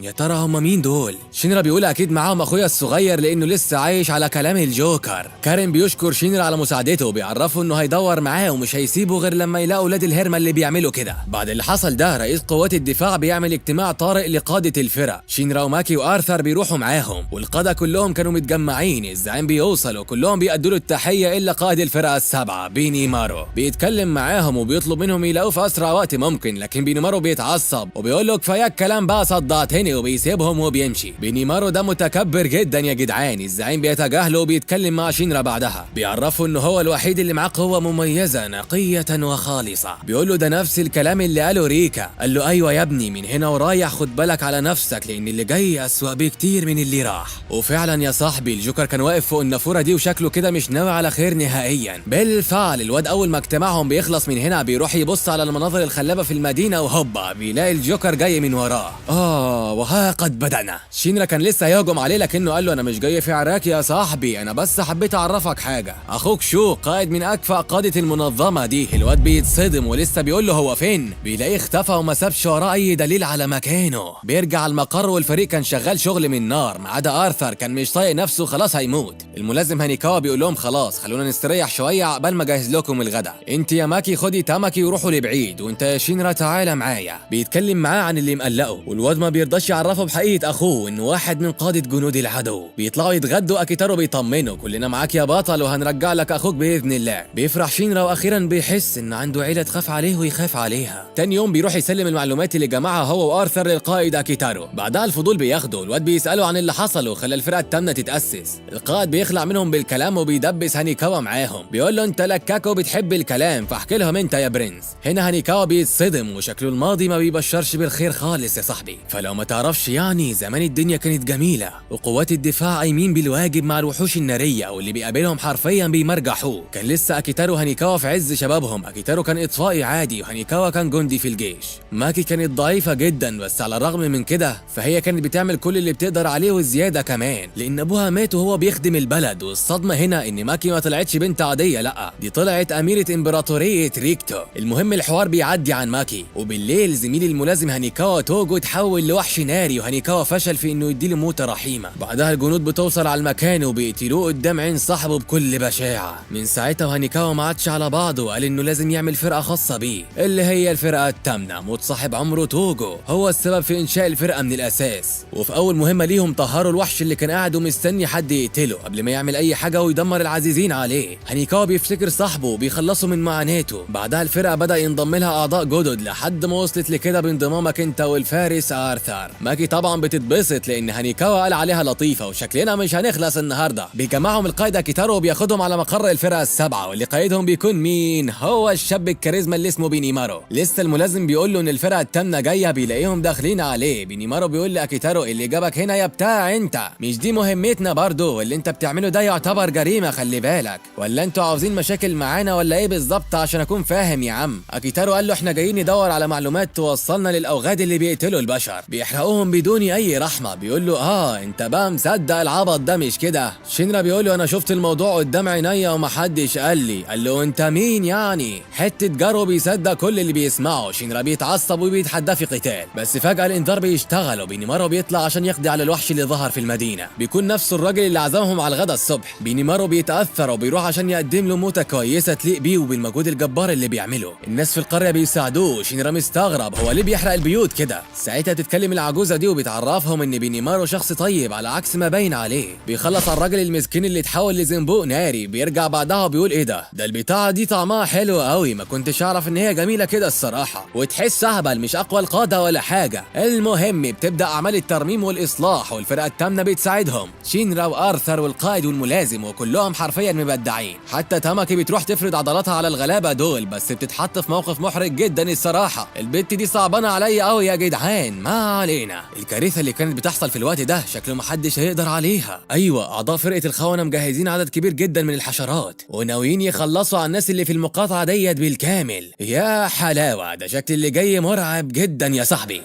يا ترى هم مين دول؟ شينرا بيقول اكيد معاهم اخويا الصغير لانه لسه عايش على كلام الجوكر. كاريم بيشكر شينرا على مساعدته وبيعرفه انه هيدور معاه ومش هيسيبه غير لما يلاقوا ولاد الهرمه اللي بيعملوا كده. بعد اللي حصل ده رئيس قوات الدفاع بيعمل اجتماع طارئ لقاده الفرق. شينرا وماكي وآرثر بيروحوا معاهم والقاده كلهم كانوا متجمعين. الزعيم بيوصل وكلهم بيأدوا له التحيه الا قائد الفرقه السبعه بينيمارو. بيتكلم معاهم وبيطلب منهم يلاقوه في اسرع وقت ممكن لكن بينيمارو بيتعصب وبيقول له كفايه الكلام بقى صدعتني وبيسيبهم وبيمشي. بينيمارو ده متكبر جدا يا جدعان. الزعيم الزعيم بيتجاهله وبيتكلم مع شينرا بعدها، بيعرفه ان هو الوحيد اللي معاه قوه مميزه نقيه وخالصه. بيقول له ده نفس الكلام اللي قاله ريكا. قال له ايوه يا ابني، من هنا ورايح خد بالك على نفسك لان اللي جاي اسوأ بكتير من اللي راح. وفعلا يا صاحبي الجوكر كان واقف فوق النافوره دي وشكله كده مش ناوي على خير نهائيا. بالفعل الواد اول ما اجتماعهم بيخلص من هنا بيروح يبص على المناظر الخلابه في المدينه وهوبا بيلاقي الجوكر جاي من وراه. وها قد بدأنا. شينرا كان لسه هيهجم عليه لكنه قال له انا مش جاي في عراك يا صاحبي، انا بس حبيت اعرفك حاجه، اخوك شو قائد من اكفأ قاده المنظمه دي. الواد بيتصدم ولسه بيقول له هو فين، بيلاقيه اختفى وما سابش وراه اي دليل على مكانه. بيرجع المقر والفريق كان شغال شغل من نار ما عدا ارثر كان مش طايق نفسه خلاص هيموت. الملازم هانيكاوا بيقول لهم خلاص خلونا نستريح شويه عقبال ما اجهز لكم الغدا، انت يا ماكي خدي تاماكي وروحوا لبعيد وانت يا شينرا تعالى معايا. بيتكلم معاه عن اللي مقلقه والواد ما بيرضاش يعرفه بحقيقه اخوه انه واحد من قاده جنود العدو. بيطلعوا يتغدوا اكيتارو بيطمنه كلنا معاك يا بطل وهنرجع لك اخوك باذن الله. بيفرح شينرا واخيرا بيحس ان عنده عيله تخاف عليه ويخاف عليها. تاني يوم بيروح يسلم المعلومات اللي جمعها هو وارثر للقائد اكيتارو. بعدها الفضول بياخده، الواد بيساله عن اللي حصل وخلى الفرقه التامنه تتاسس. القائد بيخلع منهم بالكلام وبيدبس هانيكاوا معاهم، بيقول له انت لكاكو بتحب الكلام فاحكي لهم انت يا برنس. هنا هانيكاوا بيتصدم وشكله الماضي ما بيبشرش بالخير خالص يا صاحبي. فلو ما تعرفش يعني زمان الدنيا كانت جميله وقوات الدفاع قايمين بالواجب مع الوحوش الناريه واللي بيقابلهم حرفيا بيمرجحوه. كان لسه اكيتارو وهانيكاوا في عز شبابهم، اكيتارو كان اطفائي عادي وهانيكاوا كان جندي في الجيش. ماكي كانت ضعيفه جدا بس على الرغم من كده فهي كانت بتعمل كل اللي بتقدر عليه وزياده كمان لان ابوها مات وهو بيخدم البلد. والصدمه هنا ان ماكي ما طلعتش بنت عاديه، لا دي طلعت اميره امبراطوريه ريكتو. المهم الحوار بيعدي عن ماكي وبالليل زميل الملازم هانيكاوا توجو اتحول لوحش ناري وهانيكاوا فشل في انه يديله موته رحيمه. بعدها الجنود بتوصل على المكان وبيقتلوه قدام عين صاحبه بكل بشاعه. من ساعتها وهانيكاوا ما عادش على بعضه وقال انه لازم يعمل فرقه خاصه بيه اللي هي الفرقه التامنه. موت صاحب عمره توجو هو السبب في انشاء الفرقه من الاساس، وفي اول مهمه ليهم طهروا الوحش اللي كان قاعد ومستني حد يقتله قبل ما يعمل اي حاجه ويدمر العزيزين عليه. هانيكاوا بيفتكر صاحبه وبيخلصوا من معاناته. بعدها الفرقه بدا ينضم لها اعضاء جدد لحد ما وصلت لكده بانضمامك انت والفارس ارثر. ماكي طبعا بتتبسط لان هانيكاوا قال عليها لطيفه وشكلنا مش هنخلص النهارده. بيجمعهم القائد اكيتارو وبياخدهم على مقر الفرقه السبعه واللي قائدهم بيكون مين؟ هو الشاب الكاريزما اللي اسمه بينيمارو. لسه الملازم بيقول له ان الفرقه التامنه جايه بيلاقيهم داخلين عليه. بينيمارو بيقول لاكيتارو اللي جابك هنا يا بتاع انت، مش دي مهمتنا برضو واللي انت بتعمله ده يعتبر جريمه خلي بالك، ولا انتوا عاوزين مشاكل معانا ولا ايه بالظبط عشان اكون فاهم يا عم. اكيتارو قال له احنا جايين ندور على معلومات توصلنا للاوغاد اللي بيقتلوا البشر بيحرقوهم بدون اي رحمه. بيقول له انت بقى مصدق العبط ده مش كده؟ شينرا بيقول له انا شفت الموضوع قدام عينيا ومحدش قال لي. قال له انت مين يعني؟ حته جرو بيصدق كل اللي بيسمعه. شينرا بيتعصب وبيتحدى في قتال بس فجاه الانذار بيشتغل وبينيمارو بيطلع عشان يقضي على الوحش اللي ظهر في المدينه. بيكون نفسه الراجل اللي عزمهم على الغدا الصبح. بينيمارو بيتاثر وبيروح عشان يقدم له موته كويسه تليق بيه وبالمجهود الجبار اللي بيعمله. الناس في القريه بيساعدوه. شينرا مستغرب هو ليه بيحرق البيوت كده. ساعتها تتكلم العجوزه دي وبتعرفهم ان بينيمارو شخص طيب على عكس ما باين عليه. بيخلص على الراجل المسكين اللي اتحول لزنبوق ناري. بيرجع بعدها وبيقول ايه ده البتاعه دي طعمها حلو قوي، ما كنتش اعرف ان هي جميله كده الصراحه، وتحس اهبل مش اقوى القاده ولا حاجه. المهم بتبدا اعمال الترميم والاصلاح والفرقه التامنه بتساعدهم. شينرا وارثر والقائد والملازم وكلهم حرفيا مبدعين. حتى تاماكي بتروح تفرض عضلاتها على الغلابه دول بس بتتحط في موقف محرج جدا الصراحه. البت دي صعبانه عليا قوي يا جدعان. ما علينا. الكارثه اللي كانت بتحصل في الوقت ده شكله محدش هيقدر عليها. ايوه اعضاء فرقه الخونه مجهزين عدد كبير جدا من الحشرات وناويين يخلصوا على الناس اللي في المقاطعه ديت بالكامل. يا حلاوه ده شكل اللي جاي مرعب جدا يا صاحبي.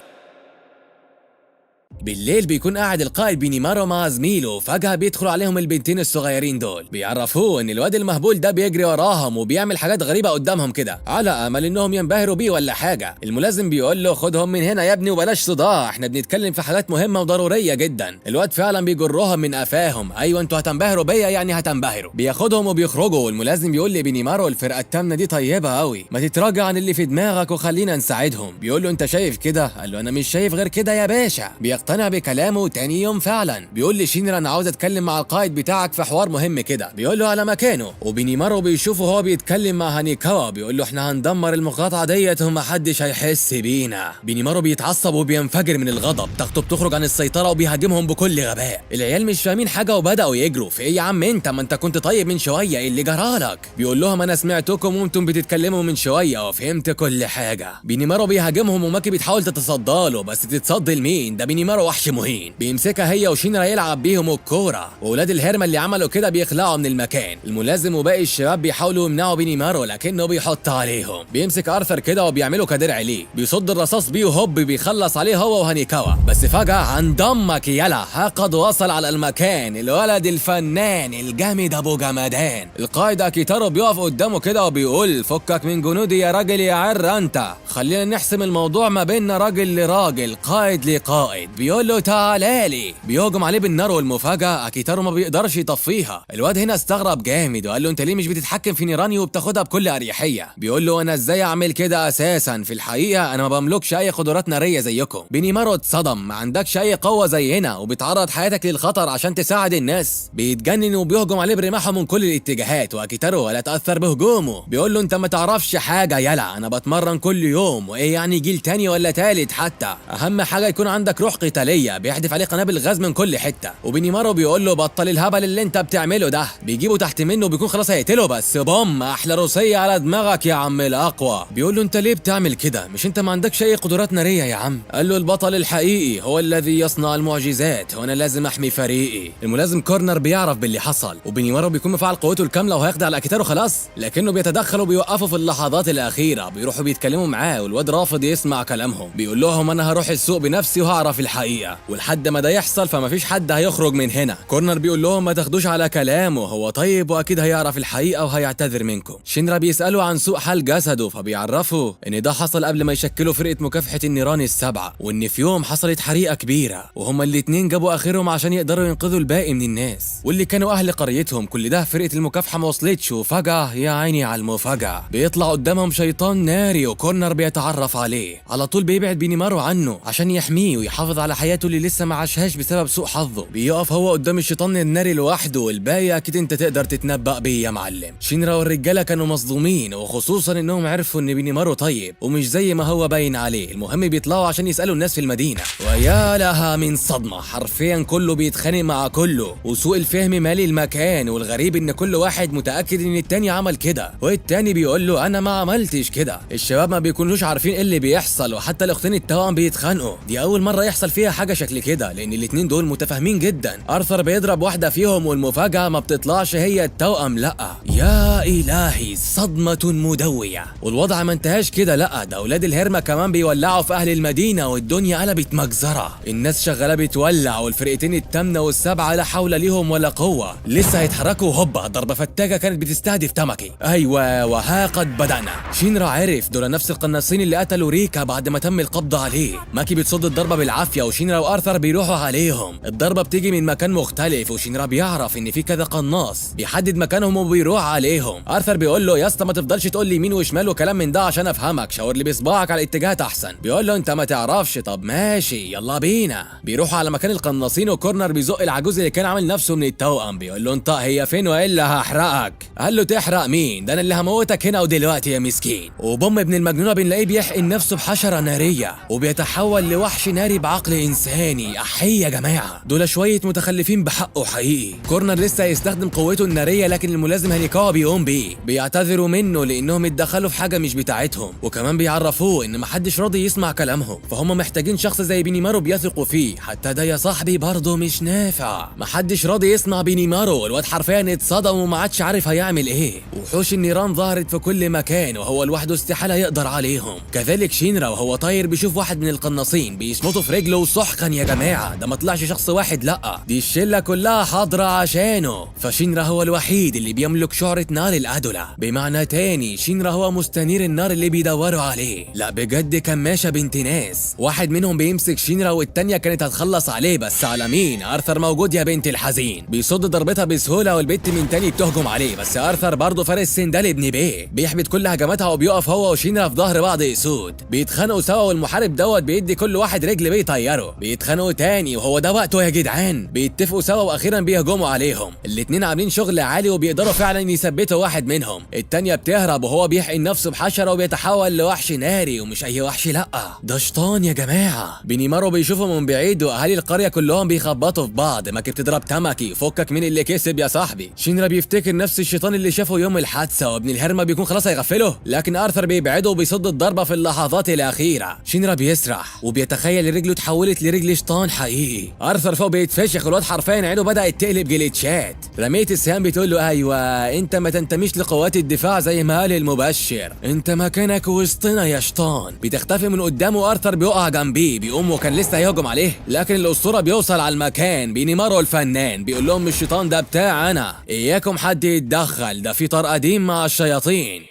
بالليل بيكون قاعد القائد بينيمارو مع زميله، فجأة بيدخلوا عليهم البنتين الصغيرين دول بيعرفوه ان الواد المهبول ده بيجري وراهم وبيعمل حاجات غريبة قدامهم كده على امل انهم ينبهروا بيه ولا حاجة. الملازم بيقول له خدهم من هنا يا ابني وبلاش صداع، احنا بنتكلم في حاجات مهمة وضرورية جدا. الواد فعلا بيجرهم من قفاهم. ايوه انتوا هتنبهروا بيا يعني هتنبهروا. بياخدهم وبيخرجوا والملازم بيقول لبينيمارو الفرقة التامنة دي طيبة قوي، ما تتراجع عن اللي في دماغك وخلينا نساعدهم. بيقول له انت شايف كده؟ قال له انا مش شايف غير كده يا باشا. بيقتنع بكلامه تاني يوم فعلا. بيقول لشينرا انا عاوز اتكلم مع القائد بتاعك في حوار مهم كده. بيقول له على مكانه، وبينيمارو بيشوفه هو بيتكلم مع هانيكاوا. بيقول له احنا هندمر المقاطعه ديت ومحدش هيحس بينا. بينيمارو بيتعصب وبينفجر من الغضب، طاقته بتخرج عن السيطره وبيهاجمهم بكل غباء. العيال مش فاهمين حاجه وبداوا يجروا. في ايه يا عم انت؟ ما انت كنت طيب من شويه، ايه اللي جرالك؟ بيقول لهم انا سمعتكم وانتم بتتكلموا من شويه وفهمت كل حاجه. بينيمارو بيهاجمهم وماكي بتحاول تتصدى له، بس تتصدى لمين؟ ده بينيمارو وحش مهين. بيمسكها هي وشينرا يلعب بيهم الكوره، واولاد الهرمه اللي عملوا كده بيخلعوا من المكان. الملازم وباقي الشباب بيحاولوا يمنعوا بينيمارو لكنه بيحط عليهم. بيمسك ارثر كده وبيعملوا كدرع ليه، بيصد الرصاص بيه وهوب بيخلص عليه هو وهانيكاوا. بس فجاه انضمك يلا، قد وصل على المكان الولد الفنان الجامد ابو جمدان. القائد اكيتارو بيقف قدامه كده وبيقول فكك من جنودي يا راجل يا عر انت، خلينا نحسم الموضوع ما بيننا راجل لراجل قائد لقائد. بيقول له تعالى لي. بيهجم عليه بالنار، والمفاجاه اكيتارو ما بيقدرش يطفيها. الواد هنا استغرب جامد وقال له انت ليه مش بتتحكم في نيراني وبتاخدها بكل اريحيه؟ بيقول له انا ازاي اعمل كده اساسا؟ في الحقيقه انا ما بملكش اي قدرات ناريه زيكم. بينيمارو اتصدم، ما عندكش اي قوه زينا وبتعرض حياتك للخطر عشان تساعد الناس. بيتجنن وبيهجم عليه برماحه من كل الاتجاهات، واكيتارو ولا تاثر بهجومه. بيقول له انت ما تعرفش حاجه يلا، انا بتمرن كل يوم، وايه يعني جيل تاني ولا تالت حتى، اهم حاجه يكون عندك روح قتاليه. بيحدف عليه قنابل غاز من كل حته. وبينيمارو بيقول له بطل الهبل اللي انت بتعمله ده. بيجيبه تحت منه وبيكون خلاص هيقتله، بس بوم احلى روسيه على دماغك يا عم الاقوى. بيقول له انت ليه بتعمل كده؟ مش انت ما عندكش اي قدرات ناريه يا عم؟ قال له البطل الحقيقي هو الذي يصنع المعجزات، وانا لازم احمي فريقي. الملازم كورنر بيعرف باللي حصل، وبينيمارو بيكون مفعل قوته الكامله وهيخضع على اكيتارو خلاص، لكنه بيتدخل وبيوقفه في اللحظات الاخيره. بيروحوا بيتكلموا معاه والواد رافض يسمع كلامهم. بيقول لهم انا هروح السوق بنفسي وهعرف الحقيقه، ولحد ما ده يحصل فما فيش حد هيخرج من هنا. كورنر بيقول لهم ما تاخدوش على كلامه، هو طيب واكيد هيعرف الحقيقه وهيعتذر منكم. شينرا بيسالوا عن سوء حال جسده، فبيعرفوا ان ده حصل قبل ما يشكلوا فرقه مكافحه النيران السبعه، وان في يوم حصلت حريقه كبيره وهما الاتنين جابوا اخرهم عشان يقدروا ينقذوا الباقي من الناس واللي كانوا اهل قريتهم. كل ده فرقه المكافحه ما وصلتش، وفجاه يا عيني على المفاجاه بيطلع قدامهم شيطان ناري، وكورنر بيتعرف عليه. على طول بيبعد بينيمارو عنه عشان يحميه ويحافظ على حياته اللي لسه ما عاشهاش بسبب سوء حظه. بيقف هو قدام الشيطان الناري لوحده، والباقي اكيد انت تقدر تتنبأ بيه يا معلم. شينرا والرجاله كانوا مصدومين، وخصوصا انهم عرفوا ان بينيمارو طيب ومش زي ما هو باين عليه. المهم بيطلعوا عشان يسالوا الناس في المدينه، ويا لها من صدمه، حرفيا كله بيتخانق مع كله وسوء الفهم مالي المكان. والغريب ان كل واحد متاكد ان التاني عمل كده، والتاني بيقول له انا ما عملتش كده. الشباب ما بيكونوش عارفين ايه اللي بيحصل، وحتى الاختين التوأم بيتخانقوا. دي اول مره يحصل فيها حاجه شكل كده، لان الاتنين دول متفاهمين جدا. ارثر بيضرب واحده فيهم، والمفاجاه ما بتطلعش هي التوأم، لا يا الهي صدمه مدويه. والوضع ما انتهاش كده، لا ده اولاد الهرمه كمان بيولعوا في اهل المدينه، والدنيا قلبت مجزره. الناس شغاله بتولع، والفرقتين الثامنه والسبعه لا حول ليهم ولا قوه. لسه هيتحركوا هوبا ضربه فتاكه كانت بتستهدف تاماكي. ايوه وها قد بدأنا. شينرا عرف دول نفس القناصين اللي قتلوا ريكا بعد ما تم القبض عليه. ماكي بتصد الضربه بالعافيه، وشينرا وارثر بيروحوا عليهم. الضربه بتيجي من مكان مختلف، وشينرا بيعرف ان في كذا قناص بيحدد مكانهم وبيروح عليهم. ارثر بيقول له يا اسطى ما تفضلش تقول لي يمين وشمال وكلام من ده عشان افهمك، شاور لي بصباعك على الاتجاهات احسن. بيقول له انت ما تعرفش، طب ماشي يلا بينا. بيروحوا على مكان القناصين، وكورنر بيزق العجوز اللي كان عامل نفسه من التوأم. بيقول له انت هي فين والا هحرقك. قال له تحرق مين؟ ده انا اللي هموتك هنا ودلوقتي يا مسكين. وبوم ابن المجنونه بنلاقيه بيحقن نفسه بحشره ناريه وبيتحول لوحش ناري بعقل انساني. احي يا جماعه، دول شويه متخلفين بحقه حقيقي. كورنر لسه هيستخدم قوته الناريه، لكن الملازم هانيكاوا بيقوم بيه. بيعتذروا منه لانهم اتدخلوا في حاجه مش بتاعتهم، وكمان بيعرفوه ان محدش راضي يسمع كلامهم، فهم محتاجين شخص زي بينيمارو بيثقوا فيه. حتى ده يا صاحبي برضه مش نافع، محدش راضي يسمع بينيمارو. الواد حرفيا اتصدم وما عادش عارف هيعمل ايه. وحوش النيران ظهرت في كل مكان، وهو لوحده استحاله يقدر عليهم. كذلك شينرا وهو طاير بيشوف واحد من القناصين بيشمطه في رجله وسحقا. يا جماعه ده ما طلعش شخص واحد، لا دي الشله كلها حاضره عشانه. فشينرا هو الوحيد اللي بيملك شعره نار الادله، بمعنى تاني شينرا هو مستنير النار اللي بيدوروا عليه. لا بجد كماشه بنت ناس. واحد منهم بيمسك شينرا والتانيه كانت هتخلص عليه، بس على مين؟ ارثر موجود يا بنت الحزين. بيصد ضربتها بسهوله، والبت من تاني بتهجم عليه، بس ارثر برضه فارس سندال ابن بيه بيحبط كل هجماتها، وبيقف هو وشينرا في ظهر بعض اسود. بيتخانقوا سوا، والمحارب دوت بيدي كل واحد رجل بيطيرها. بيتغيروا، بيتخانقوا تاني وهو ده وقته يا جدعان. بيتفقوا سوا واخيرا بيهجموا عليهم. الاتنين عاملين شغل عالي وبيقدروا فعلا يثبتوا واحد منهم. التانية بتهرب وهو بيحقن نفسه بحشرة وبيتحول لوحش ناري، ومش اي وحش لا، ده شيطان يا جماعة. بينيمارو بيشوفه من بعيد واهالي القرية كلهم بيخبطوا في بعض. ماكي بتضرب تماكي، فكك مين اللي كسب يا صاحبي. شينرا بيفتكر نفس الشيطان اللي شافه يوم الحادثة، وابن الهرمة بيكون خلاص هيغفله، لكن ارثر بيبعده وبيصد الضربة في اللحظات الأخيرة. شينرا بيسرح وبيتخيل رجله اتحولت لرجل شيطان حقيقي. ارثر فوق بيتفشخ والواد حرفيا عينه بدأت تقلب جليتشات. رمية السهام بتقول له ايوه انت ما تنتميش لقوات الدفاع زي ما قال المبشر، انت مكانك وسطنا يا شيطان. بتختفي من قدامه، ارثر بيقع جنبيه، بيقوم وكان لسه هيهجم عليه، لكن الاسطوره بيوصل على المكان. بينيمارو الفنان بيقول لهم الشيطان ده بتاع انا، اياكم حد يتدخل، ده في طار قديم مع الشياطين.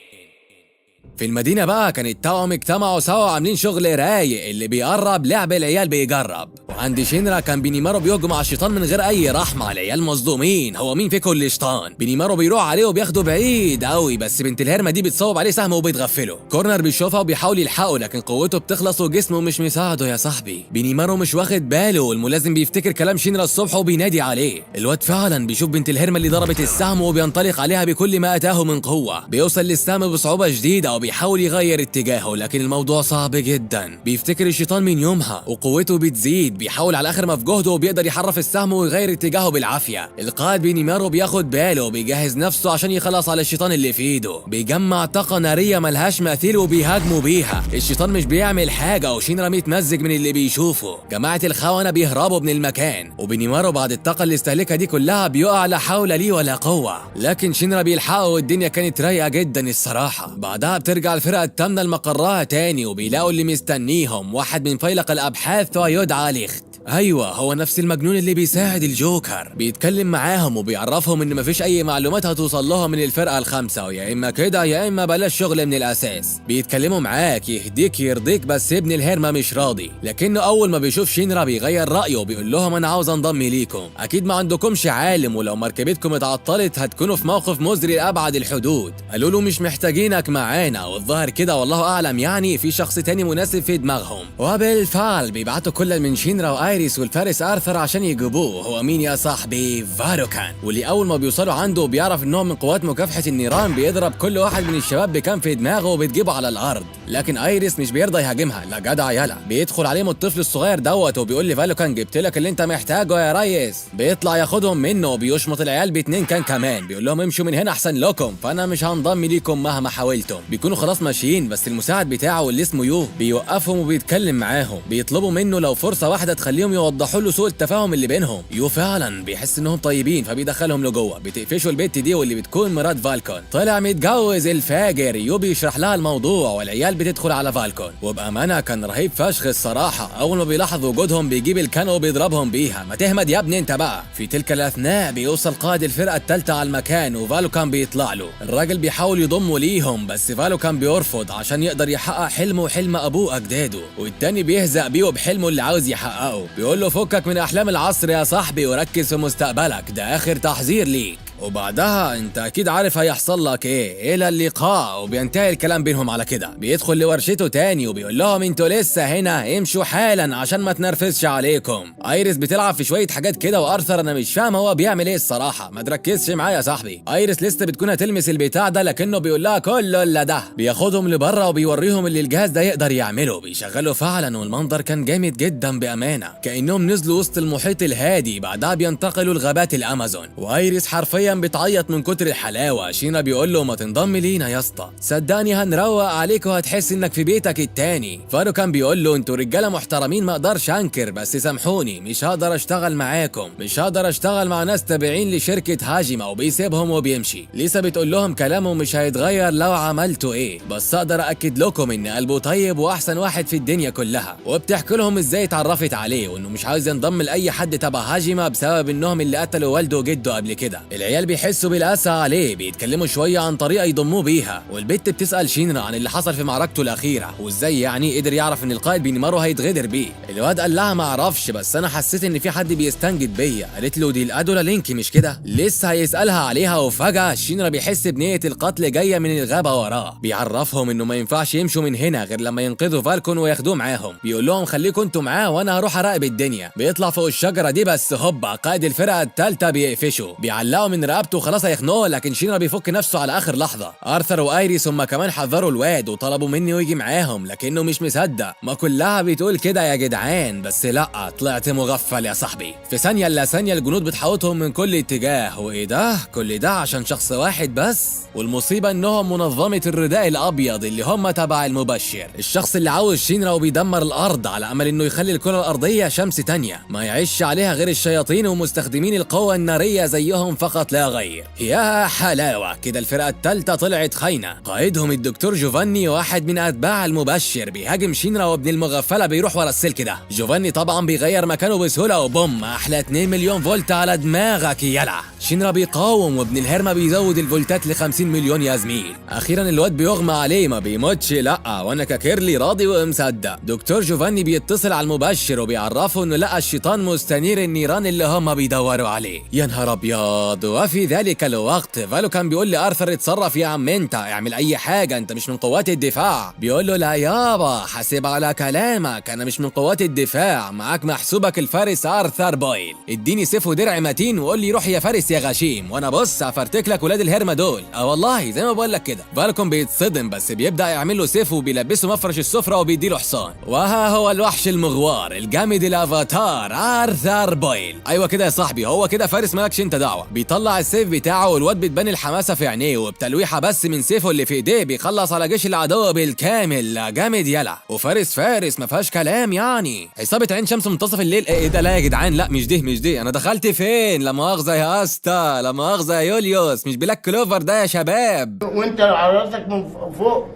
في المدينة بقى كان التوأم اجتمعوا سوا عاملين شغل رايق، اللي بيقرب لعب العيال بيجرب. وعند شينرا كان بينيمارو بيهجم على الشيطان من غير اي رحمة. العيال مصدومين، هو مين فيكم اللي شيطان؟ بينيمارو بيروح عليه وبياخده بعيد قوي، بس بنت الهرمة دي بتصوب عليه سهم وبتغفله. كورنر بيشوفها وبيحاول يلحقه، لكن قوته بتخلص وجسمه مش مساعده يا صاحبي. بينيمارو مش واخد باله، والملازم بيفتكر كلام شينرا الصبح وبينادي عليه. الواد فعلا بيشوف بنت الهرمة اللي ضربت السهم وبينطلق عليها بكل ما اتاه من قوة. بيوصل للسهم بصعوبة شديدة وبيحاول يغير اتجاهه، لكن الموضوع صعب جدا. بيفتكر الشيطان من يومها وقوته بتزيد، بيحاول على اخر ما في جهده وبيقدر يحرف السهم ويغير اتجاهه بالعافيه. القائد بينيمارو بياخد باله وبيجهز نفسه عشان يخلص على الشيطان اللي في ايده. بيجمع طاقه ناريه ملهاش مثيل وبيهاجموا بيها. الشيطان مش بيعمل حاجه وشينرا متمزج من اللي بيشوفه. جماعه الخونه بيهربوا من المكان، وبينيمارو بعد الطاقه اللي استهلكها دي كلها بيقع لا حول ليه ولا قوه، لكن شينرا بيلحقه والدنيا كانت رايقه جدا الصراحه. بعدها بترجع الفرقه التامنه لمقرها تاني، وبيلاقوا اللي مستنيهم واحد من فيلق الابحاث ويدعى ليخت. ايوه هو نفس المجنون اللي بيساعد الجوكر. بيتكلم معاهم وبيعرفهم ان مفيش اي معلومات هتوصل لهم من الفرقه الخامسه، ويا اما كده يا اما بلاش شغل من الاساس. بيتكلموا معاك يهديك يرضيك، بس ابن الهرمه مش راضي، لكنه اول ما بيشوف شينرا بيغير رايه وبيقول لهم انا عاوز انضم ليكم. اكيد ما عندكمش عالم، ولو مركبتكم اتعطلت هتكونوا في موقف مزري لابعد الحدود. قالوا له مش محتاجينك معانا، والظاهر كده والله اعلم يعني في شخص تاني مناسب في دماغهم. وبالفعل بيبعتوا كل من شينرا وايريس والفارس ارثر عشان يجيبوه. هو مين يا صاحبي؟ فالوكان. واللي اول ما بيوصلوا عنده بيعرف انهم من قوات مكافحه النيران، بيضرب كل واحد من الشباب بكام في دماغه وبتجيبه على الارض. لكن ايريس مش بيرضى يهاجمها، لا جدع يلا. بيدخل عليهم الطفل الصغير دوت وبيقول لفالوكان جبت لك اللي انت محتاجه يا ريس. بيطلع ياخدهم منه وبيشمط العيال باتنين كمان. بيقول لهم امشوا من هنا احسن لكم، فانا مش هنضم ليكم مهما حاولتم. بيكونوا خلاص ماشيين، بس المساعد بتاعه اللي اسمه يو بيوقفهم وبيتكلم معاهم. بيطلبوا منه لو فرصه واحده تخليهم يوضحوا له سوء التفاهم اللي بينهم. يو فعلا بيحس انهم طيبين فبيدخلهم لجوه. بتقفشوا البت دي واللي بتكون مرات فالكون. طلع متجوز الفاجر. يو بيشرح لها الموضوع والعيال بتدخل على فالكون، وبامانه كان رهيب فشخ الصراحه. اول ما بيلاحظ وجودهم بيجيب الكان وبيضربهم بيها. ما تهمد يا ابني انت بقى. في تلك الاثناء بيوصل قائد الفرقه الثالثه على المكان وفالوكان بيطلع له. الراجل بيحاول يضمه ليهم، بس فالوكان بيرفض عشان يقدر يحقق حلمه وحلم ابوه اجداده، والتاني بيهزأ بيه بحلمه اللي عاوز يحققه. بيقول له فكك من احلام العصر يا صاحبي وركز في مستقبلك، ده اخر تحذير ليك. وبعدها انت اكيد عارف هيحصل لك ايه. الى اللقاء. وبينتهي الكلام بينهم على كده. بيدخل لورشته تاني وبيقول لهم انتوا لسه هنا، امشوا حالا عشان ما تنرفزش عليكم. ايريس بتلعب في شويه حاجات كده، وارثر انا مش فاهم هو بيعمل ايه الصراحه، ما تركزش معايا يا صاحبي. ايريس لسه بتكون هتلمس البتاع ده، لكنه بيقول لها كله الا ده. بياخدهم لبره وبيوريهم اللي الجهاز ده يقدر يعمله. بيشغله فعلا، والمنظر كان جامد جدا بامانه، كانهم نزلوا وسط المحيط الهادي. بعدها بينتقلوا لغابات الامازون، وايريس حرفيا بتعيط من كتر الحلاوه. شينا بيقول له ما تنضم لينا يا اسطى، صدقني هنروق عليك وهتحس انك في بيتك التاني. فالوكان بيقول له انتوا رجاله محترمين ما اقدرش انكر، بس سامحوني مش هقدر اشتغل معاكم، مش هقدر اشتغل مع ناس تابعين لشركه هاجيما. وبيسيبهم وبيمشي. ليسا بتقول لهم كلامه مش هيتغير لو عملتوا ايه، بس اقدر اكد لكم ان قلبه طيب واحسن واحد في الدنيا كلها. وبتحكي لهم ازاي اتعرفت عليه وانه مش عاوز ينضم لاي حد تبع هاجيما بسبب انهم اللي قتلوا والده وجده قبل كده. العيال العيال بيحسوا بالاسى عليه، بيتكلموا شويه عن طريقه يضموه بيها، والبت بتسال شينرا عن اللي حصل في معركته الاخيره وازاي يعني قدر يعرف ان القائد بينمارو هيتغدر بيه. الواد قال لها ما اعرفش، بس انا حسيت ان في حد بيستنجد بيا. قالت له دي الادولا لينكي مش كده؟ لسه هيسالها عليها وفجاه شينرا بيحس بنيه القتل جايه من الغابه وراه. بيعرفهم انه ما ينفعش يمشوا من هنا غير لما ينقذوا فالكون وياخدوه معاهم. بيقول لهم خليكم انتوا معاه وانا هروح اراقب الدنيا. بيطلع فوق الشجره دي بس هوبا قائد الفرقه الثالثه بيقفشه، بيعلقوا من رقبته وخلاص هيخنقوه، لكن شينرا بيفك نفسه على اخر لحظه. ارثر وايريس هم كمان حذروا الواد وطلبوا منه يجي معاهم، لكنه مش مصدق. ما كلها بتقول كده يا جدعان، بس لا طلعت مغفل يا صاحبي. في ثانيه الا ثانيه الجنود بتحوطهم من كل اتجاه. وايه ده؟ كل ده عشان شخص واحد بس؟ والمصيبه انهم منظمه الرداء الابيض اللي هم تبع المبشر، الشخص اللي عاوز شينرا وبيدمر الارض على امل انه يخلي الكره الارضيه شمس تانية ما يعيش عليها غير الشياطين ومستخدمين القوه الناريه زيهم فقط لا غير. يا حلاوه كده الفرقه الثالثه طلعت خاينه. قائدهم الدكتور جوفاني واحد من اتباع المبشر بيهاجم شينرا، وابن المغفله بيروح ورا السلك ده. جوفاني طبعا بيغير مكانه بسهوله وبوم احلى 2 مليون فولت على دماغك يلا. شينرا بيقاوم وابن الهرمه بيزود الفولتات ل 50 مليون يا زميل. اخيرا الواد بيغمى عليه ما بيموتش، لا وانا ككيرلي راضي ومصدق. دكتور جوفاني بيتصل على المبشر وبيعرفه انه لقى الشيطان مستنير النيران اللي هم بيدوروا عليه. يا نهار ابيض. وفي ذلك الوقت فالو كان بيقول لارثر اتصرف يا عم انت، اعمل اي حاجه، انت مش من قوات الدفاع. بيقول له لا يابا حاسب على كلامك، انا مش من قوات الدفاع، معاك محسوبك الفارس ارثر بويل. اديني سيف ودرع متين وقول لي روح يا فارس يا غشيم، وانا بص هفرتك لك ولاد الهرمه دول. والله زي ما بقول لك كده. فالكون بيتصدم بس بيبدا يعمل له سيف وبيلبسه مفرش السفره وبيديله حصان. وها هو الوحش المغوار الجامد الافاتار ارثر بويل. ايوه كده يا صاحبي، هو كده فارس مالكش انت دعوه. بيطلع السيف بتاعه والواد بتبان الحماسه في عينيه، وبتلويحه بس من سيفه اللي في ايديه بيخلص على جيش العدو بالكامل. جامد يلا. وفارس ما فيهاش كلام يعني. عصابه عين شمس منتصف الليل. ايه ده؟ لا يا جدعان لا مش دي انا دخلت فين؟ لا مؤاخذه يا اسطى، لا مؤاخذه يا يوليوس، مش بلاك كلوفر ده يا شباب. وانت على راسك من فوق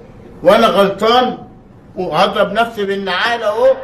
وانا غلطان وهضرب نفسي بالنعال اهو.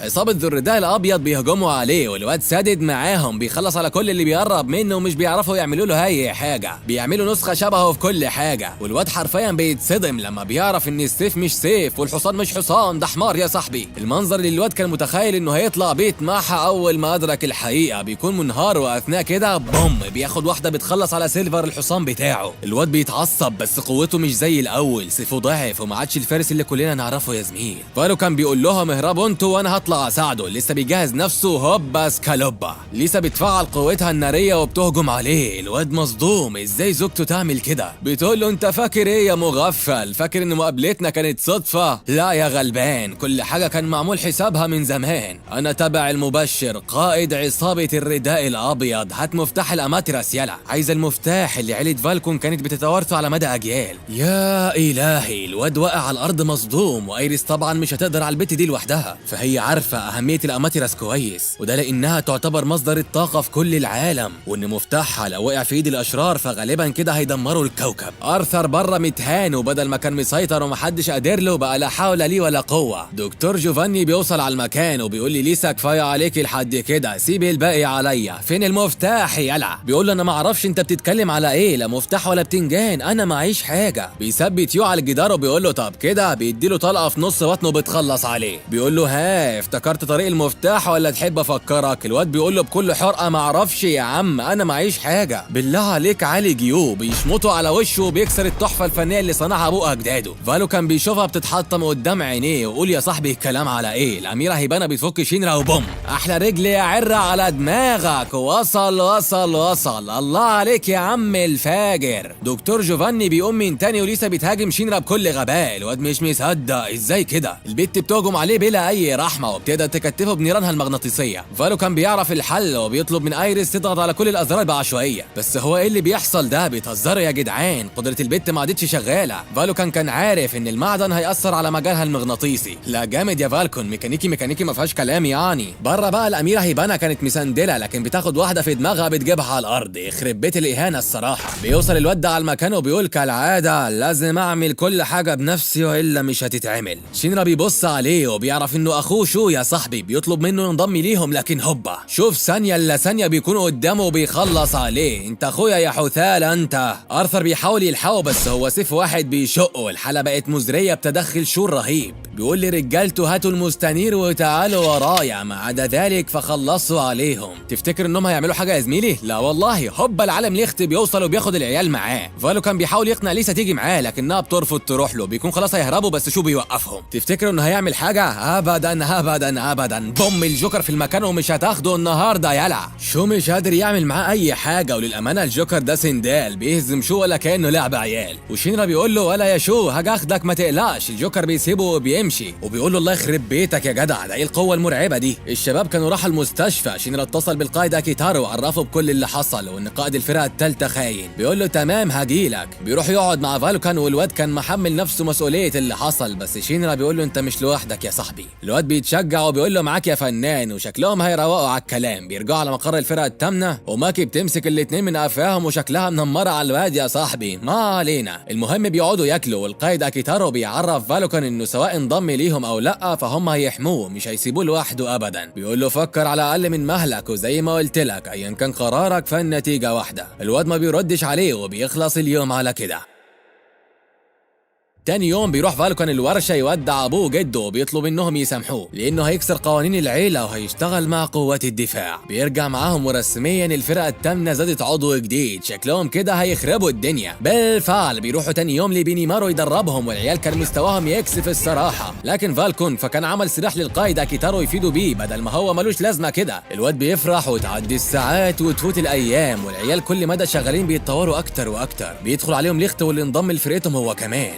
عصابة ذو الرداء الأبيض بيهجموا عليه والواد سادد معاهم، بيخلص على كل اللي بيقرب منه ومش بيعرفوا يعملوا له أي حاجة. بيعملوا نسخة شبهه في كل حاجة، والواد حرفيا بيتصدم لما بيعرف إن السيف مش سيف والحصان مش حصان، ده حمار يا صاحبي. المنظر اللي الواد كان متخيل إنه هيطلع بيت معها أول ما أدرك الحقيقة بيكون منهار، وأثناء كده بوم بياخد واحدة بتخلص على سيلفر الحصان بتاعه. الواد بيتعصب بس قوته مش زي الأول، سيفه ضعف وما عادش الفارس اللي كلنا نعرفه يا زميل. فالو كان بيقول لهم اهربوا انتوا وانا هطلع اساعده. لسه بيجهز نفسه هوبا سكالوبا. لسه بتفعل قوتها الناريه وبتهجم عليه. الواد مصدوم، ازاي زوجته تعمل كده؟ بتقول له انت فاكر ايه يا مغفل؟ فاكر ان مقابلتنا كانت صدفه؟ لا يا غلبان، كل حاجه كان معمول حسابها من زمان. انا تبع المبشر قائد عصابه الرداء الابيض. هات مفتاح الاماتيراس يلا. عايز المفتاح اللي عيله فالكون كانت بتتوارثه على مدى اجيال. يا الهي، الواد واقع على الارض مصدوم، وايريس طبعا مش هتقدر على البت دي لوحدها، فهي عارفه اهميه الاماتيراس كويس، وده لانها تعتبر مصدر الطاقه في كل العالم، وان مفتاحها لو وقع في ايد الاشرار فغالبا كده هيدمروا الكوكب. ارثر بره متهان، وبدل ما كان مسيطر ومحدش قادر له بقى لا حول لي ولا قوه. دكتور جوفاني بيوصل على المكان وبيقول لي ليسا كفايه عليكي لحد كده، سيبي الباقي عليا. فين المفتاح يلا؟ بيقول له انا ما اعرفش انت بتتكلم على ايه، لا مفتاح ولا بتنجان، انا معيش حاجه. بيثبت يو على الجدار وبيقول له طب كده، بيديله طلقه في نص بطنه بتخلص عليه. بيقول له ها افتكرت طريق المفتاح ولا تحب افكرك؟ الواد بيقول له بكل حرقه ما اعرفش يا عم، انا معيش حاجه. بالله عليك عالج يو. بيشمطوا على وشه وبيكسر التحفه الفنيه اللي صنعها ابو اجداده. فالو كان بيشوفها بتتحطم قدام عينيه ويقول يا صاحبي الكلام على ايه؟ الاميره هيبانا بتفك شينرا وبوم احلى رجل يا عره على دماغك. وصل وصل وصل، الله عليك يا عم الفاجر. دكتور جوفاني بيقوم من تاني وليسا بتهاجم شينرا بكل غباء. الواد مش مصدق ازاي كده، البت بتهجم عليه بلا اي رحمه وبتقدر تكتفه بنيرانها المغناطيسيه. فالو كان بيعرف الحل وبيطلب من ايريس تضغط على كل الازرار بعشوائيه، بس هو ايه اللي بيحصل ده؟ بتهزروا يا جدعان، قدره البت ما عادتش شغاله. فالو كان عارف ان المعدن هيأثر على مجالها المغناطيسي. لا جامد يا فالكون، ميكانيكي ما فيهاش كلام يعني. بره بقى الاميره هيبانا كانت مسندله، لكن بتاخد واحده في دماغها بتجيبها على الارض. يخرب بيت الاهانه الصراحه. بيوصل الواد ده على المكان وبيقول كالعاده لازم اعمل كل حاجه بنفسي والا مش هتتعمل. شينرا بيبص عليه وبيعرف انه اخوه يو يا صاحبي بيطلب منه ينضم ليهم، لكن هوبا شوف ثانيه الا ثانيه بيكون قدامه وبيخلص عليه. انت اخويا يا حثال انت. ارثر بيحاول يلحقه بس هو سيف واحد بيشقه. الحاله بقت مزريه بتدخل شور رهيب. بيقول لي رجالته هاتوا المستنير وتعالوا ورايا، ما عدا ذلك فخلصوا عليهم. تفتكر انهم هيعملوا حاجه يا زميلي؟ لا والله. هوبا العالم ليخت بيوصل وبياخد العيال معاه. فالو كان بيحاول يقنع ليسا تيجي معاه لكنها بترفض تروح له. بيكون خلاص هيهربوا بس شو بيوقفهم. تفتكروا انه هيعمل حاجه؟ ابدا ابدا ابدا. بوم الجوكر في المكان ومش هتاخده النهارده يلا. شو مش قادر يعمل معاه اي حاجه، وللامانه الجوكر ده سندال بيهزم شو ولا كانه لعب عيال. وشينرا بيقول له ولا يا شو هاجي اخدك ما تقلقش. الجوكر بيسيبه وبيمشي وبيقول له الله يخرب بيتك يا جدع، ده ايه القوه المرعبه دي. الشباب كانوا راحوا المستشفى. شينرا اتصل بالقائد اكيتارو وعرفه بكل اللي حصل وان قائد الفرقه الثالثه خاين. بيقول له تمام هجيلك. بيروح يقعد مع فالوكان والواد كان محمل نفسه مسؤوليه اللي حصل، بس شينرا بيقول له انت مش لوحدك يا صاحبي. الواد بيتشجع وبيقول له معاك يا فنان، وشكلهم هيروقوا على الكلام. بيرجعوا على مقر الفرقه الثامنه وماكي بتمسك الاتنين من قفاهم وشكلها منمره على الواد يا صاحبي. ما علينا. المهم بيقعدوا ياكلوا والقائد اكيتارو بيعرف فالوكان انه سواء انضم ليهم او لا فهم هيحموه مش هيسيبوه لوحده ابدا. بيقول له فكر على اقل من مهلك، وزي ما قلت لك ايا كان قرارك فالنتيجه واحده. الواد ما بيردش عليه وبيخلص اليوم على كده. تاني يوم بيروح فالوكان الورشة يودع أبوه جده وبيطلب إنهم يسامحوه لأنه هيكسر قوانين العيلة وهيشتغل مع قوات الدفاع. بيرجع معاهم ورسميا الفرقة الثامنة زادت عضو جديد، شكلهم كده هيخربوا الدنيا. بالفعل بيروحوا تاني يوم لبينيمارو يدربهم، والعيال كان مستواهم يكسف الصراحة. لكن فالكون فكان عمل سلاح للقائد أكيتارو يفيدوا بيه بدل ما هو ملوش لازمة كده. الواد بيفرح وتعدي الساعات وتفوت الأيام والعيال كل مدى شغالين بيتطوروا أكتر وأكتر. بيدخل عليهم ليخت واللي انضم لفرقتهم هو كمان.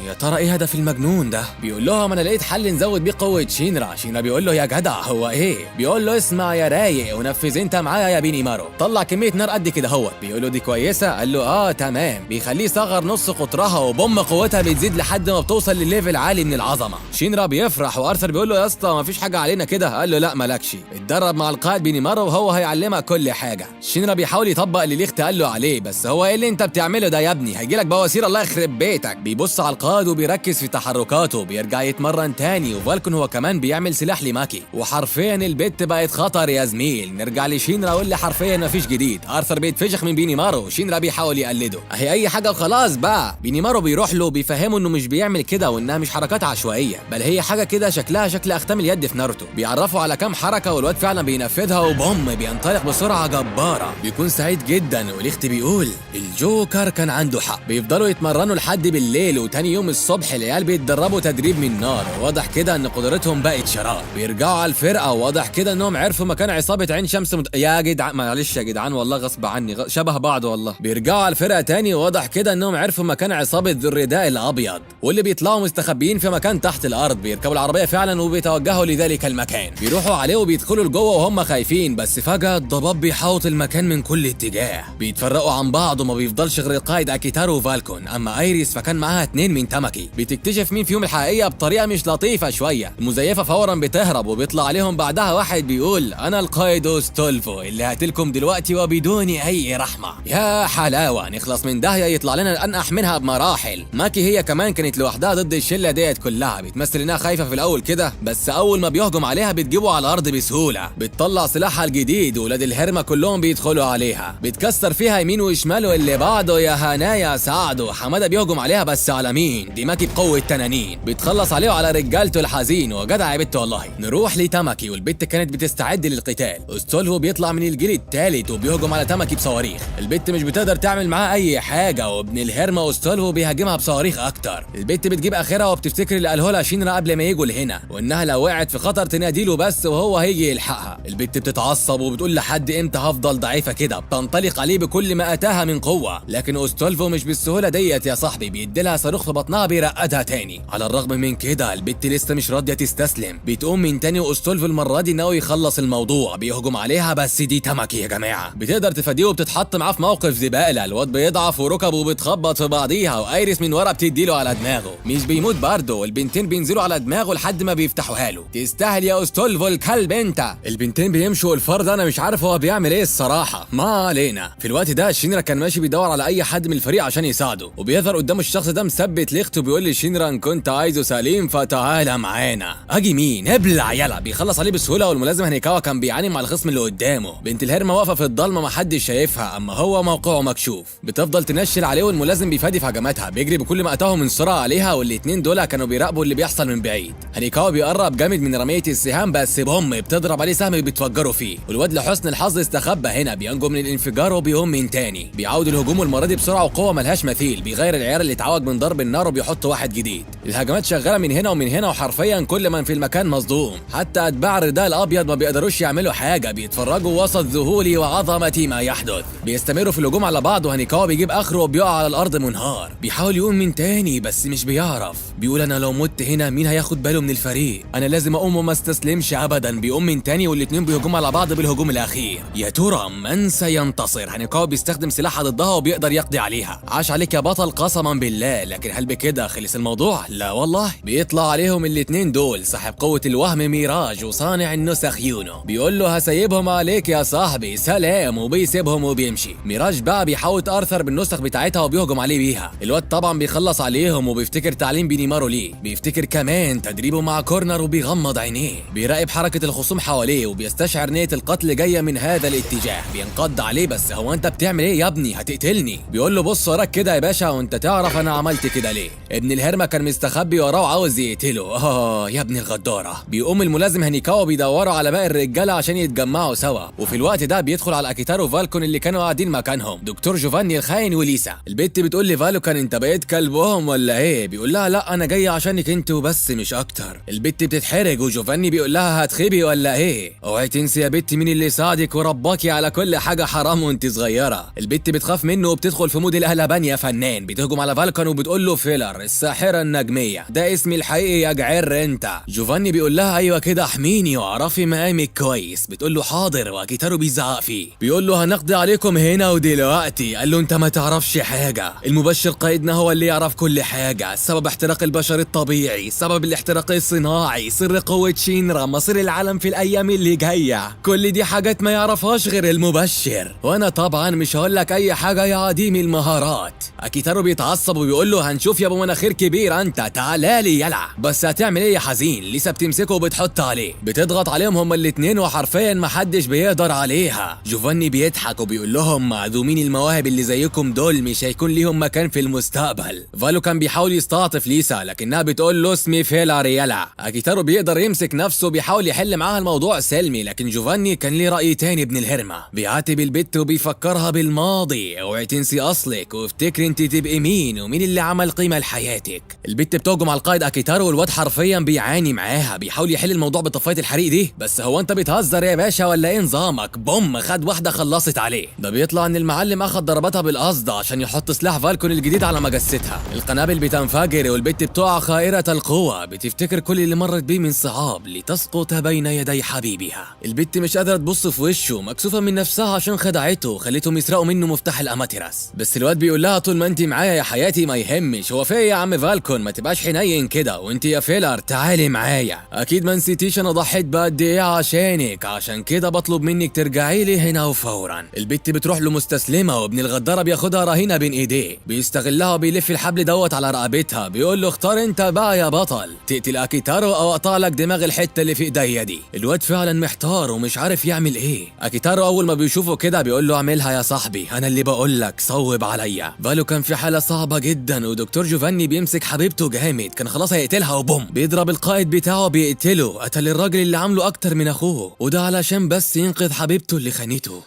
يا ترى ايه هدف المجنون ده؟ بيقول لهم انا لقيت حل نزود بيه قوه شينرا. شينرا بيقول له يا جدع هو ايه؟ بيقول له اسمع يا رايق ونفذ انت معايا يا بينيمارو. طلع كميه نار قد كده اهوت. بيقول له دي كويسه؟ قال له تمام. بيخليه يصغر نص قطرها وبوم قوتها بتزيد لحد ما بتوصل لليفل عالي من العظمه. شينرا بيفرح وارثر بيقول له يا اسطى مفيش حاجه علينا كده. قال له لا مالكش، اتدرب مع القائد بينيمارو وهو هيعلمك كل حاجه. شينرا بيحاول يطبق اللي ليخت قال له عليه، بس هو ايه اللي انت بتعمله ده يا ابني؟ هيجيلك بواسير الله يخرب بيتك. بيبص على القائد وبيركز في تحركاته. بيرجع يتمرن تاني وفالكون هو كمان بيعمل سلاح لماكي. وحرفيا البت بقت خطر يا زميل. نرجع لشينرا واللي حرفيا مفيش جديد. ارثر بيتفشخ من بينيمارو، شينرا بيحاول يقلده. اهي اي حاجه وخلاص بقى. بينيمارو بيروح له بيفهمه انه مش بيعمل كده وانها مش حركات عشوائيه، بل هي حاجه كده شكلها شكل اختام اليد في ناروتو. بيعرفوا على كام حركه والواد فعلا بينفذها وبوم بينطلق بسرعه جباره. بيكون سعيد جدا وليخت بيقول الجوكر كان عنده حق. بيفضلوا يتمرنوا لحد بالليل وتاني يوم الصبح العيال بيتدربوا تدريب من نار. واضح كده ان قدرتهم بقت شرار. بيرجعوا على الفرقه واضح كده انهم عرفوا مكان عصابه عين شمس يا جدعان معلش يا جدعان والله غصب عني شبه بعض والله. بيرجعوا على الفرقه تاني واضح كده انهم عرفوا مكان عصابه ذو الرداء الابيض واللي بيطلعوا مستخبيين في مكان تحت الارض. بيركبوا العربيه فعلا وبيتوجهوا لذلك المكان. بيروحوا عليه وبيدخلوا لجوه وهم خايفين، بس فجاه الضباب بيحاوط المكان من كل اتجاه. بيتفرقوا عن بعض وما بيفضلش غير القائد اكيتارو وفالكون. اما ايريس فكان معاها 2 من تاماكي. بتكتشف مين فيهم الحقيقيه بطريقه مش لطيفه شويه. المزيفه فورا بتهرب وبيطلع عليهم بعدها واحد بيقول انا القائد اوستولفو اللي هاتلكم دلوقتي وبدون اي رحمه. يا حلاوه نخلص من داهيه يطلع لنا الانقح منها بمراحل. ماكي هي كمان كانت لوحدها ضد الشله ديت كلها. بتمثل انها خايفه في الاول كده، بس اول ما بيهجم عليها بتجيبه على الارض بسهوله. بتطلع سلاحها الجديد وولاد الهرمه كلهم بيدخلوا عليها. بتكسر فيها يمين وشمال واللي بعده يا هنايا ساعده. حماده بيهجم عليها بس على مين؟ دي ماكي بقوه تنانين. بتخلص عليه وعلى رجالته الحزين. وجدع يا بت والله. نروح لتاماكي والبت كانت بتستعد للقتال. اوستولفو بيطلع من الجيل الثالث وبيهجم على تاماكي بصواريخ. البت مش بتقدر تعمل معاه اي حاجه، وابن الهرمه اوستولفو بيهاجمها بصواريخ اكتر. البت بتجيب اخرها وبتفتكر اللي قاله لها شينرا قبل ما يجوا لهنا، وانها لو وقعت في خطر تناديله بس وهو هيجي يلحقها. البت بتتعصب وبتقول لحد امتى هفضل ضعيفه كده. بتنطلق عليه بكل ما اتاها من قوه، لكن اوستولفو مش بالسهوله ديت يا صاحبي. بيديلها صاروخ في بطنها بيرقدها تاني. على الرغم من كده البت لسه مش راضيه تستسلم. بتقوم من تاني واوستولفو المره دي ناوي يخلص الموضوع. بيهجم عليها بس دي تاماكي يا جماعه بتقدر تفاديه وبتتحط معاه في موقف زباله. الواد بيضعف وركبه بتخبط في بعضيها وايريس من ورا بتديله على دماغه. مش بيموت برضه، والبنتين بينزلوا على دماغه لحد ما بيفتحوها له. تستاهل يا اوستولفو الكلب انت. البنتين بيمشوا الفرد انا مش عارف هو بيعمل ايه الصراحه. ما علينا. في الوقت ده شينرا كان ماشي بيدور على اي حد من الفريق عشان يساعده، وبيظهر قدامه الشخص ده مثبت ليخته بيقول لشينران كنت عايزه سليم فتعالى معانا. اجي مين؟ ابلع يلا. بيخلص عليه بسهوله، والملازم هانيكاوا كان بيعاني مع الخصم اللي قدامه. بنت الهرمه واقفه في الضلمه محدش شايفها، اما هو موقعه مكشوف. بتفضل تنشل عليه والملازم بيفادي في هجماتها، بيجري بكل ما اتاهم من سرعه عليها، والاتنين دول كانوا بيراقبوا اللي بيحصل من بعيد. هانيكاوا بيقرب جامد من رميه السهام، بس بوم بتضرب عليه سهم بيتفجروا فيه، والواد لحسن الحظ استخبى هنا، بينجو من الانفجار وبيقوم من تاني. بيعود الهجوم والمره دي بسرعه وقوه ملهاش مثيل، بيغير العيار اللي اتعوج من ضرب النار وبيحط واحد جديد. الهجمات شغاله من هنا ومن هنا، وحرفيا كل من في المكان مصدوم، حتى اتباع الرداء الابيض ما بيقدروش يعملوا حاجه، بيتفرجوا وسط ذهول وعظمه ما يحدث. بيستمروا في الهجوم على بعض، وهانيكاوا بيجيب اخره وبيقع على الارض منهار. بيحاول يقوم من تاني بس مش بيعرف، بيقول انا لو مت هنا مين هياخد باله من الفريق؟ انا لازم اقوم وما استسلمش ابدا. بيقوم من تاني والاتنين بيهجموا على بعض بالهجوم الاخير. يا ترى من سينتصر؟ هانيكاوا بيستخدم سلاحها ضدها وبيقدر يقضي عليها. عاش عليك يا بطل قسما بالله، لكن هل بكده خلص الموضوع؟ لا والله. بيطلع عليهم الاتنين دول صاحب قوه الوهم ميراج وصانع النسخ يونو، بيقول له هسيبهم عليك يا صاحبي سلام، وبيسيبهم وبيمشي. ميراج بقى بيحاول ارثر بالنسخ بتاعتها وبيهجم عليه بيها. الواد طبعا بيخلص عليهم وبيفتكر تعليم بينيمارو ليه، بيفتكر كمان تدريبه مع كورنر وبيغمض عينيه، بيراقب حركه الخصوم حواليه وبيستشعر نيه القتل جايه من هذا الاتجاه. بينقض عليه بس هو انت بتعمل ايه يا ابني؟ هتقتلني. بيقول له بص وراك كده يا باشا وانت تعرف انا عملت كده ليه. ابن الهرمه كان مستخبي وراه وعاوز يقتله. يا ابن الغداره. بيقوم الملازم هانيكاوا بيدوروا على باقي الرجاله عشان يتجمعوا سوا، وفي الوقت ده بيدخل على اكيتارو وفالكون اللي كانوا قاعدين مكانهم، دكتور جوفاني الخاين وليسا. البت بتقول لفالكون انت بقيت كلبهم ولا ايه؟ بيقول لها لا انا جاي عشانك انت وبس مش اكتر. البت بتتحرج وجوفاني بيقول لها هتخيبي ولا ايه؟ اوعي تنسي يا بت مين اللي ساعدك ورباكي على كل حاجه حرام وانت صغيره. البت بتخاف منه وبتدخل في مود الاهلبان يا فنان، بتهجم على فالكون وبتقول له فيلر الساحره النجميه ده اسمي الحقيقي يا جعر انت. جوفاني بيقول لها ايوه كده احميني واعرفي مقامك كويس. بتقول له حاضر، واكيتارو بيزعق فيه بيقول له هنقضي عليكم هنا ودلوقتي. قال له انت ما تعرفش حاجه، المبشر قائدنا هو اللي يعرف كل حاجه، سبب احتراق البشر الطبيعي، سبب الاحتراق الصناعي، سر قوه شينرا، مصير العالم في الايام اللي جايه، كل دي حاجات ما يعرفهاش غير المبشر، وانا طبعا مش هقول لك اي حاجه يا عديم المهارات. اكيتارو بيتعصب وبيقول له هنشوف يا ابو مناخير كبير انت تعالى لي يلا. بس هتعمل ايه يا حزين؟ لسه بتمسكه وبتحط عليه، بتضغط عليهم هما الاتنين وحرفيا محدش بيقدر عليها. جوفاني بيضحك وبيقول لهم معدومين المواهب اللي زيكم دول مش هيكون ليهم مكان في المستقبل. فالو كان بيحاول يستعطف ليسا لكنها بتقول له اسمي فيلر يلا. اكيتارو بيقدر يمسك نفسه بيحاول يحل معاها الموضوع سلمي، لكن جوفاني كان ليه رأي تاني ابن الهرمه، بيعاتب البت وبيفكرها بالماضي. اوعي تنسي اصلك وافتكري انت تبقي مين ومين اللي عمل قيمه لحياتك. البت بتهجم على القائد اكيتارو والواد حرفيا بيعاني معاها، بيحاول يحل الموضوع بطفايه الحريق دي، بس هو انت بتهزر يا باشا ولا ايه نظامك؟ بوم خد واحده خلصت عليه. ده بيطلع ان المعلم اخد ضرباتها بالقصد عشان يحط سلاح فالكون الجديد على مجستها. القنابل بتنفجر والبت بتقع خائره القوه، بتفتكر كل اللي مرت بيه من صعاب لتسقط بين يدي حبيبها. البت مش قادره تبص في وشه، مكسوفه من نفسها عشان خدعته وخليتهم يسرقوا منه مفتاح الاماتيراس. بس الواد بيقول لها طول ما انت معايا يا حياتي ما يهمش. هو في يا عم فالكون ما تبقاش حنين كده، وانت يا فيلر تعالي معايا، اكيد ما نسيتيش انا ضحيت بقد ايه عشانك، عشان كده بطلب منك ترجعي لي هنا وفورا. البت بتروح له مستسلمه وابن الغداره بياخدها رهينه بين ايديه، بيستغلها وبيلف الحبل دوت على رقبتها، بيقول له اختار انت بقى يا بطل، تقتل اكيتارو او اقطع لك دماغ الحته اللي في ايديا دي. الواد فعلا محتار ومش عارف يعمل ايه. اكيتارو اول ما بيشوفه كده بيقول له اعملها يا صاحبي، انا اللي بقول لك صوب عليا. فالو كان في حاله صعبه جدا ودكتور جوفاني بيمسك حبيبته جامد، كان خلاص هيقتلها وبوم بيضرب القائد بتاعه بيقتله. قتل الراجل اللي عامله اكتر من اخوه، وده علشان بس ينقذ حبيبته اللي خانته.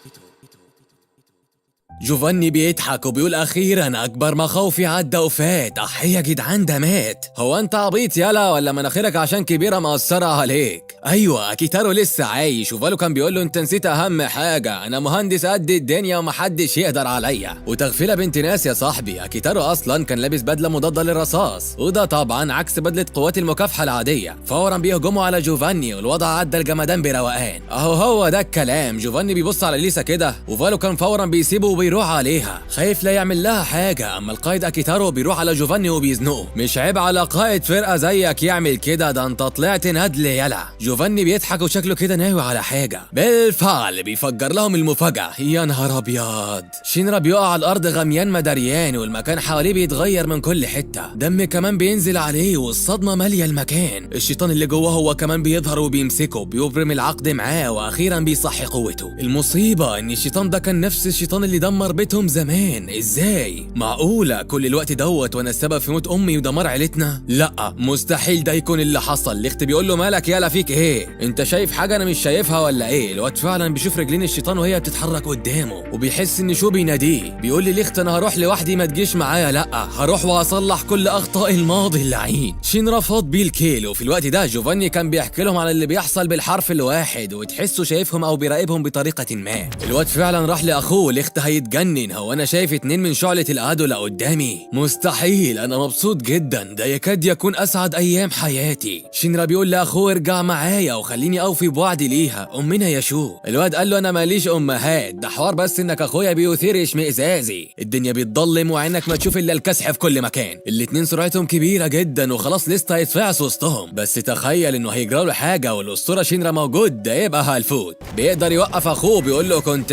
جوفاني بيضحك وبيقول اخيرا اكبر مخاوفي عدى وفات. يا جدعان ده مات. هو انت عبيط يالا ولا مناخيرك عشان كبيره مأثره عليك؟ ايوه اكيتارو لسه عايش. وفالو كان بيقول له انت نسيت اهم حاجه، انا مهندس قد الدنيا ومحدش يقدر عليا. وتغفيله بنت ناس يا صاحبي، اكيتارو اصلا كان لابس بدله مضاده للرصاص، وده طبعا عكس بدله قوات المكافحه العاديه. فورا بيهجموا على جوفاني والوضع عدى الجمدان بروقان. هو ده الكلام. جوفاني بيبص على ليسا كده وفالو كان فورا بيسيبه وبيروح عليها خايف لا يعمل لها حاجة. اما القائد اكيتارو بيروح على جوفاني وبيزنقه. مش عيب على قائد فرقة زيك يعمل كده، ده انت طلعت ندل يلا. جوفاني بيضحك وشكله كده ناوي على حاجة. بالفعل بيفجر لهم المفاجأة. يا نهار ابيض، شينرا بيقع على الارض غميان مدريان والمكان حواليه بيتغير من كل حتة، دم كمان بينزل عليه والصدمة مالية المكان. الشيطان اللي جوه هو كمان بيظهر وبيمسكه، بيبرم العقد معاه واخيرا بيصحي قوته. المصيبة ان الشيطان ده كان نفس الشيطان اللي دمر بيتهم زمان. ازاي معقولة كل الوقت دوت وانا السبب في موت امي ودمار عيلتنا؟ لا مستحيل ده يكون اللي حصل. ليخت بيقول له مالك يالا فيك ايه؟ انت شايف حاجة انا مش شايفها ولا ايه؟ الواد فعلا بيشوف رجلين الشيطان وهي بتتحرك قدامه وبيحس ان شو بيناديه. بيقول لي ليخت انا هروح لوحدي ما تجيش معايا. لا هروح واصلح كل اخطاء الماضي اللعين. شينرا فاض بيه الكيل. وفي الوقت ده جوفاني كان بيحكي لهم على اللي بيحصل بالحرف الواحد وتحسه شايفهم او بيراقبهم بطريقة ما. الواد فعلا راح لاخوه. ليخت هيتجنن، هو انا شايف 2 من شعلة الادولا قدامي؟ مستحيل، انا مبسوط جدا، ده يكاد يكون اسعد ايام حياتي. شينرا بيقول لاخوه ارجع معايا وخليني اوفي بوعدي ليها امنا يا شو. الواد قال له انا ماليش امهات، ده حوار بس انك اخويا بيثير اشمئزازي. الدنيا بتضلم وعينك ما تشوف الا الكسح في كل مكان. الاتنين سرعتهم كبيره جدا وخلاص لسه هيتفعس وسطهم، بس تخيل انه هيجرى له حاجه والاسطوره شينرا موجود، ده يبقى هالفوت. بيقدر يوقف اخوه بيقول له كنت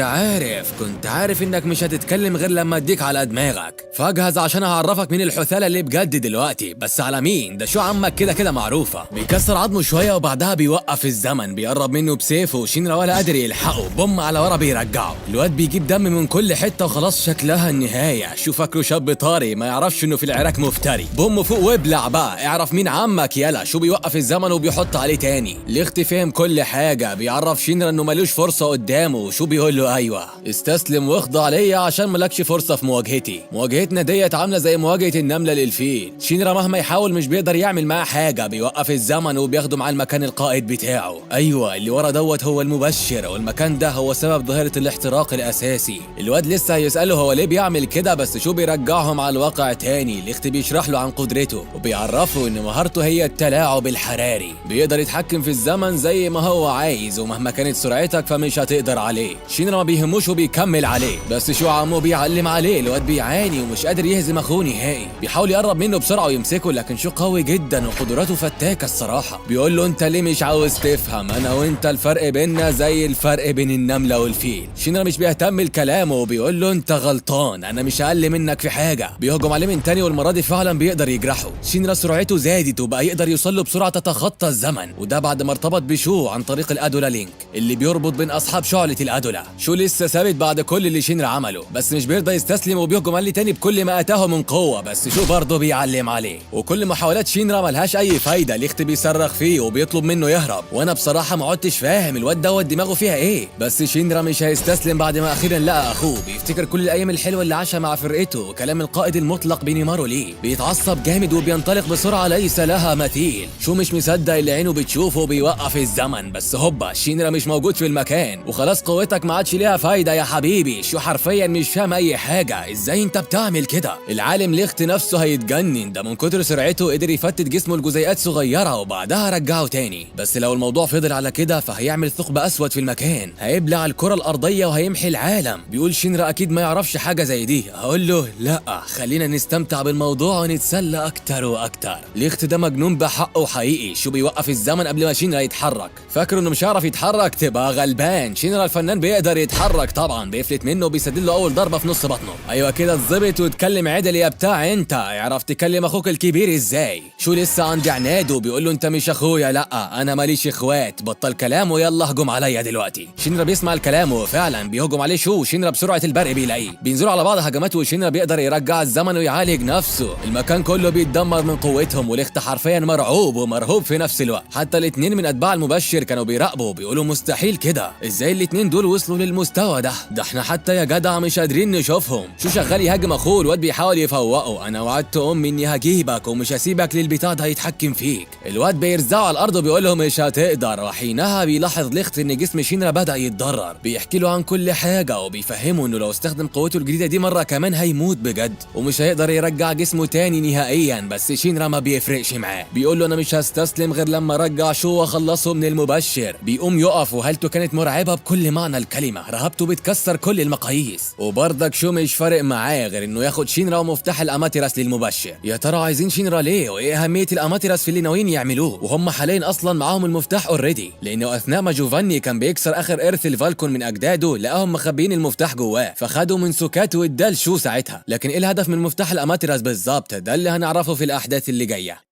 عارف انك مش هتتكلم غير لما اديك على دماغك، فاجهز عشان هعرفك مين الحثاله اللي بجد دلوقتي. بس على مين؟ ده شو عمك كده معروفه. بيكسر عظمه شويه وبعدها بيوقف الزمن، بيقرب منه بسيفه وشينرا ولا قادر يلحقه، بوم على ورا بيرجعه. الواد بيجيب دم من كل حته وخلاص شكلها النهايه. شو فاكره شاب طاري ما يعرفش انه في العراك مفتري. بوم فوق وابلع بقى، اعرف مين عمك يلا. شو بيوقف الزمن وبيحط عليه تاني. ليخت فهم كل حاجه، بيعرف شينرا انه ملوش فرصه قدامه. وشو بيقول له ايوه استسلم واخضع ليا عشان ملكش فرصه في مواجهتي. مواجهتنا ديت عامله زي مواجهه النمله للفيل. شينرا مهما يحاول مش بيقدر يعمل معاه حاجه، بيوقف الزمن وبياخده مع المكان القائد بتاعه. ايوه اللي ورا دوت هو المبشر، والمكان ده هو سبب ظاهره الاحتراق الاساسي. الواد لسه هيساله هو ليه بيعمل كده، بس شو بيرجعهم على الواقع تاني. ليخت بيشرح له عن قدرته وبيعرفه ان مهارته هي التلاعب الحراري، بيقدر يتحكم في الزمن زي ما هو عايز ومهما كانت سرعتك فمش هتقدر عليه. شينرا ما بيهموش وبيكمل عليه، بس شو عمو بيعلم عليه. الواد بيعاني ومش قادر يهزم اخوه نهائي، بيحاول يقرب منه بسرعه ويمسكه لكن شو قوي جدا وقدراته فتاكه الصراحه. بيقول له انت ليه مش عاوز تفهم؟ انا وانت الفرق بيننا زي الفرق بين النمله والفيل. شينرا مش بيهتم لكلامه وبيقول له انت غلطان، انا مش اقل منك في حاجه. بيهجم عليه من تاني والمره دي فعلا بيقدر يجرحه. شينرا سرعته زادت وبقى يقدر يوصل له بسرعه تتخطى الزمن، وده بعد ما ارتبط بشو عن طريق الادولا لينك اللي بيربط بين اصحاب شعله الادولا. شو لسه ثابت بعد كل اللي شينرا عمله، بس مش بيرضى يستسلم وبيهجم عليه تاني بكل ما اتاه من قوه. بس شو برضه بيعلم عليه، وكل محاولات شينرا ملهاش اي فايده. ليخت بيصرخ فيه وبيطلب منه يهرب، وانا بصراحه ما عدتش فاهم الواد دوت دماغه فيها ايه. بس شينرا مش هيستسلم بعد ما اخيرا لقى اخوه. بيفتكر كل الايام الحلوه اللي عاشها مع فرقته وكلام القائد المطلق بينيمارو ليه. بيتعصب جامد وبينطلق بسرعه ليس لها مثيل. شو مش مصدق اللي عينه بتشوفه، بيوقف الزمن بس هوبا شينرا مش موجود في المكان وخلاص قوتك ما عادش ليها فايده يا حبيبي. شو حرفيا مش فاهم اي حاجه، ازاي انت بتعمل كده؟ العالم ليخت نفسه هيتجنن، ده من كتر سرعته قدر يفتت جسمه لجزيئات صغيره وبعدها رجعه تاني. بس لو الموضوع فضل على كده فهيعمل ثقب اسود في المكان، هيبلع الكره الارضيه وهيمحي العالم. بيقول شينرا اكيد ما يعرفش حاجه زي دي. هقول له لا خلينا نستمتع بالموضوع ونتسلى اكتر واكتر. ليخت ده مجنون بحقه حقيقي. شو بيوقف الزمن قبل ما شينرا يتحرك، فاكر انه مش هيعرف يتحرك؟ تبقى غلبان. شينرا الفنان بيقدر يتحرك طبعا، بيفلت منه وبيسدد له اول ضربه في نص بطنه. ايوه كده اتظبط واتكلم عدل يا بتاع انت. اعرف تكلم اخوك الكبير ازاي؟ شو لسه عند عناده بيقول له انت مش اخويا. لا انا ماليش اخوات، بطل كلام ويلا هجم عليا دلوقتي. شينرا بيسمع الكلام وفعلا بيهجم عليه. شو شينرا بسرعه البرق بيلاقيه، بينزلوا على بعض هجمات وشينرا بيقدر يرجع الزمن ويعالج نفسه. المكان كله بيتدمر من قوتهم وليخت حرفيا مرعوب ومرهوب في نفس الوقت. حتى الاثنين من اتباع المبشر كانوا بيراقبوا بيقولوا مستحيل كده، ازاي الاثنين دول وصلوا للمستوى ده احنا حتى يا جدع مش قادرين نشوفهم. شو شغال يهاجم اخوه، الواد بيحاول يفوقه. انا وعدت امي اني هجيبك ومش هسيبك للبتاع ده يتحكم فيك. الواد بيرزعه على الارض وبيقول له مش هتقدر. وحينها بيلاحظ ليخت ان جسم شينرا بدا يتضرر، بيحكي له عن كل حاجه وبيفهمه انه لو استخدم قوته الجديده دي مره كمان هيموت بجد ومش هيقدر يرجع جسمه تاني نهائيا. بس شينرا ما بيفرقش معاه، بيقول له انا مش هستسلم غير لما ارجع شو واخلصه من المبشر. بيقوم يقف وهالته كانت مرعبه بكل معنى الكلمه، رهبته بتكسر كل المقاييس. البوليس. وبرضك شو مش فارق معاه غير انه ياخد شينرا ومفتاح الاماتيراس للمبشر. يا ترى عايزين شينرا ليه؟ وايه اهميه الاماتيراس في اللي ناويين يعملوه وهم حاليا اصلا معاهم المفتاح اوريدي؟ لانه اثناء ما جوفاني كان بيكسر اخر ارث الفالكون من اجداده لقاهم مخبيين المفتاح جواه، فخدوا من سوكات وادال شو ساعتها. لكن ايه الهدف من مفتاح الاماتيراس بالظبط؟ ده اللي هنعرفه في الاحداث اللي جايه.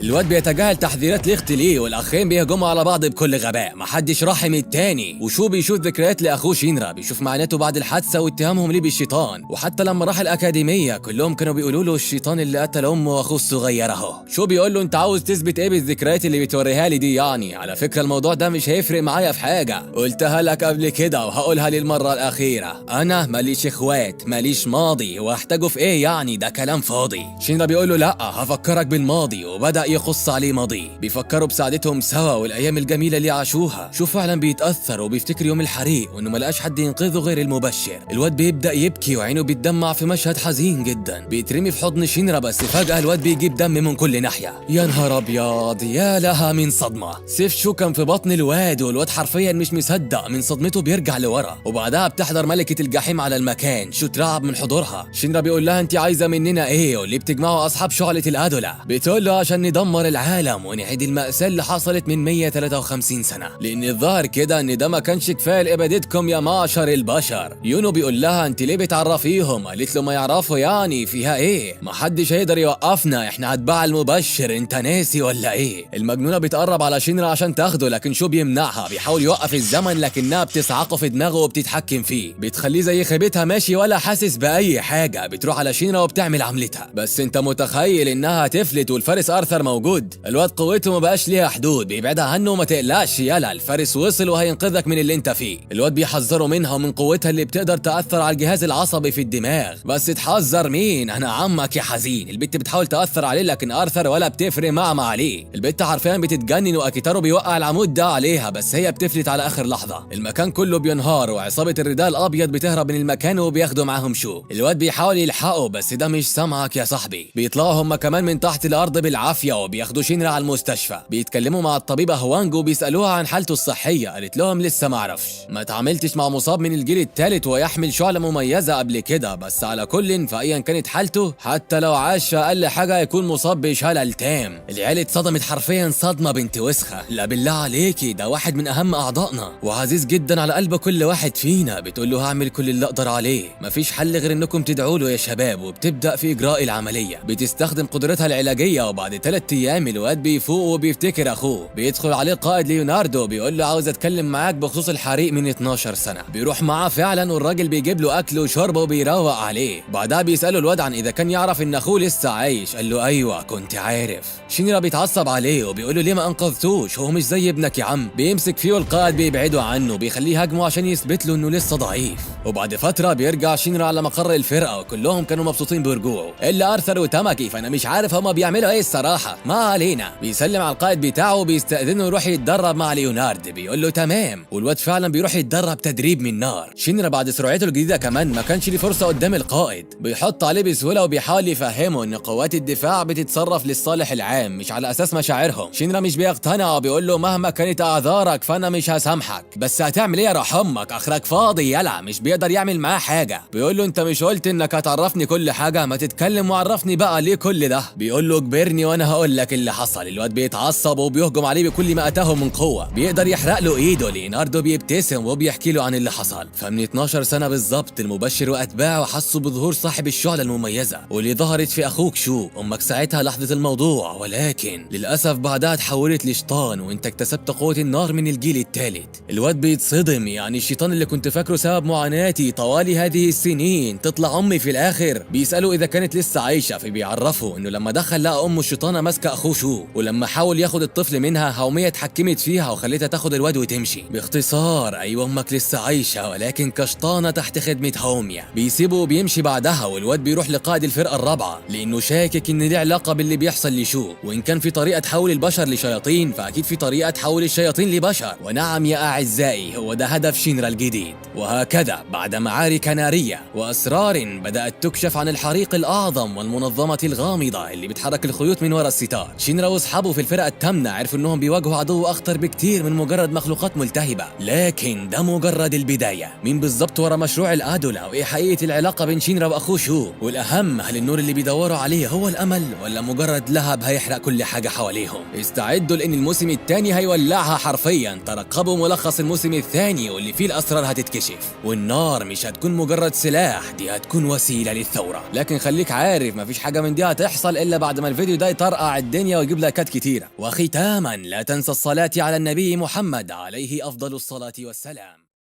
الواد بيتجاهل تحذيرات ليخت ليه، والاخين بيهجموا على بعض بكل غباء، محدش راحم التاني. وشو بيشوف ذكريات لاخوه شينرا، بيشوف معاناته بعد الحادثه واتهامهم ليه بالشيطان. وحتى لما راح الاكاديميه كلهم كانوا بيقولوا له الشيطان اللي قتل امه واخوه الصغير اهو. شو بيقول له انت عاوز تثبت ايه بالذكريات اللي بتوريها لي دي؟ يعني على فكره الموضوع ده مش هيفرق معايا في حاجه، قلتها لك قبل كده وهقولها للمره الاخيره، انا ماليش اخوات، ماليش ماضي، واحتاجه في ايه يعني؟ ده كلام فاضي. شينرا بيقول له لا هفكرك بالماضي، وبدا يقص عليه ماضي، بيفكروا بسعادتهم سوا والايام الجميله اللي عاشوها. شو فعلا بيتاثر وبيفتكر يوم الحريق وانه ما لقاش حد ينقذه غير المبشر. الواد بيبدا يبكي وعينه بيتدمع في مشهد حزين جدا، بيترمي في حضن شينرا، بس فجاه الواد بيجيب دم من كل ناحيه. يا نهار ابيض، يا لها من صدمه. سيف شو كان في بطن الواد والواد حرفيا مش مصدق من صدمته، بيرجع لورا. وبعدها بتحضر ملكه الجحيم على المكان، شو ترعب من حضورها. شينرا بيقول لها انت عايزه مننا ايه؟ واللي بتجمعوا اصحاب شعله الادوله. بتقول له عشان ندمر العالم ونعيد المأساة اللي حصلت من 153 سنة، لأن الظاهر كده إن ده ما كانش كفاية لإبادتكم يا معشر البشر. يونو بيقول لها أنت ليه بتعرفيهم؟ قالت له ما يعرفوا يعني فيها إيه؟ ما حدش هيقدر يوقفنا، إحنا أتباع المبشر، أنت ناسي ولا إيه؟ المجنونة بتقرب على شينرا عشان تاخده، لكن شو بيمنعها، بيحاول يوقف الزمن لكنها بتسعقه في دماغه وبتتحكم فيه، بتخليه زي خيبتها ماشي ولا حاسس بأي حاجة. بتروح على شينرا وبتعمل عملتها، بس أنت متخيل إنها تفلت والفارس آرثر موجود. الواد قوته ما بقاش ليها حدود، بيبعدها عنه وما تقلقش يلا الفارس وصل وهينقذك من اللي انت فيه. الواد بيحذره منها ومن قوتها اللي بتقدر تأثر على الجهاز العصبي في الدماغ. بس تحذر مين؟ انا عمك يا حزين. البت بتحاول تأثر عليه لكن آرثر ولا بتفرق معه عليه. البت حرفيا بتتجنن واكيتارو بيوقع العمود ده عليها، بس هي بتفلت على اخر لحظة. المكان كله بينهار وعصابة الرداء الابيض بتهرب من المكان وبياخدوا معاهم شو. الواد بيحاول يلحقه بس ده مش سامعك يا صاحبي. بيطلعوا هم كمان من تحت الارض بالعافية وبياخدوا شينرا على المستشفى. بيتكلموا مع الطبيبة هوانج وبيسألوها عن حالته الصحية، قالت لهم لسه ما اعرفش، ما تعاملتش مع مصاب من الجيل الثالث ويحمل شعلة مميزة قبل كده، بس على كل فأيا كانت حالته حتى لو عاش اقل حاجة يكون مصاب بشلل تام. العيال اتصدمت حرفيا صدمة بنت وسخة. لا بالله عليكي ده واحد من اهم اعضائنا وعزيز جدا على قلب كل واحد فينا. بتقول له هعمل كل اللي اقدر عليه، مفيش حل غير انكم تدعوا له يا شباب. وبتبدأ في اجراء العملية، بتستخدم قدرتها العلاجية، وبعد 3 ايام الواد بيفوق وبيفتكر اخوه. بيدخل عليه القائد ليوناردو بيقول له عاوز اتكلم معاك بخصوص الحريق من 12 سنة. بيروح معاه فعلا والراجل بيجيب له اكل وشرب وبيروق عليه. بعدها بيسأله الواد عن اذا كان يعرف ان اخوه لسه عايش، قال له ايوه كنت عارف. شينرا بيتعصب عليه وبيقول له ليه ما انقذتوش، هو مش زي ابنك يا عم. بيمسك فيه والقائد بيبعده عنه، بيخليه هاجمه عشان يثبت له انه لسه ضعيف. وبعد فترة بيرجع شينرا على مقر الفرقة وكلهم كانوا مبسوطين برجوعه الا ارثر وتاماكي، فانا مش عارف هما بيعملوا ايه الصراحة. ما علينا. بيسلم على القائد بتاعه وبيستأذنه يروح يتدرب مع ليونارد، بيقول له تمام. والواد فعلا بيروح يتدرب تدريب من نار. شينرا بعد سرعته الجديدة كمان ما كانش ليه فرصة قدام القائد، بيحط عليه بسهولة وبيحاول يفهمه ان قوات الدفاع بتتصرف للصالح العام مش على اساس مشاعرهم. شينرا مش بيقتنع وبيقول له مهما كانت اعذارك فانا مش هسامحك، بس هتعمل ايه يا راح امك، اخرك فاضي يلا. مش بيقدر يعمل معاه حاجة. بيقول له انت مش قلت انك هتعرفني كل حاجة؟ ما تتكلم وعرفني بقى ليه كل ده. بيقول له اجبرني وانا هقول لك اللي حصل. الواد بيتعصب وبيهجم عليه بكل ما اتاه من قوة، بيقدر يحرق له ايده. ليوناردو بيبتسم وبيحكي له عن اللي حصل. فمن 12 سنة بالظبط المبشر واتباعه حسوا بظهور صاحب الشعلة المميزة واللي ظهرت في اخوك شو. امك ساعتها لاحظت الموضوع ولكن للاسف بعدها تحولت لشيطان وانت اكتسبت قوة النار من الجيل الثالث. الواد بيتصدم، يعني الشيطان اللي كنت فاكره سبب معاناتي طوالي هذه السنين تطلع امي في الاخر. بيسألوا اذا كانت لسه عايشة، فبيعرفوا انه لما دخل لقى امه الشيطانة ماسكة اخوه شو، ولما حاول ياخد الطفل منها هومية اتحكمت فيها وخلتها تاخد الواد وتمشي. باختصار ايوه امك لسه عايشة ولكن كشطانة تحت خدمة هوميا. بيسيبه وبيمشي بعدها والواد بيروح لقائد الفرقة الرابعة لانه شاكك ان ليه علاقة باللي بيحصل لشو. وان كان في طريقة تحول البشر لشياطين فاكيد في طريقة تحول الشياطين لبشر. ونعم يا اعزائي هو ده هدف شينرا الجديد. وهكذا بعد معارك نارية واسرار بدأت تكشف عن الحريق الاعظم والمنظمة الغامضة اللي بتحرك الخيوط من وراء ورا الستار. شينرا واصحابه في الفرقة الثامنة عرفوا انهم بيواجهوا عدو اخطر بكتير من مجرد مخلوقات ملتهبة، لكن ده مجرد البداية. مين بالظبط ورا مشروع الادولا، وايه حقيقة العلاقة بين شينرا واخوه شو، والاهم هل النور اللي بيدوروا عليه هو الامل ولا مجرد لهب هيحرق كل حاجة حواليهم؟ استعدوا لان الموسم الثاني هيولعها حرفيا. ترقبوا ملخص الموسم الثاني واللي فيه الاسرار هتتكشف، والنار مش هتكون مجرد سلاح، دي هتكون وسيلة للثورة. لكن خليك عارف مفيش حاجة من دي هتحصل الا بعد ما الفيديو ده يطرقع الدنيا ويجيب لايكات كتيرة. وختاما لا تنسى الصلاة على النبي محمد عليه افضل الصلاة والسلام.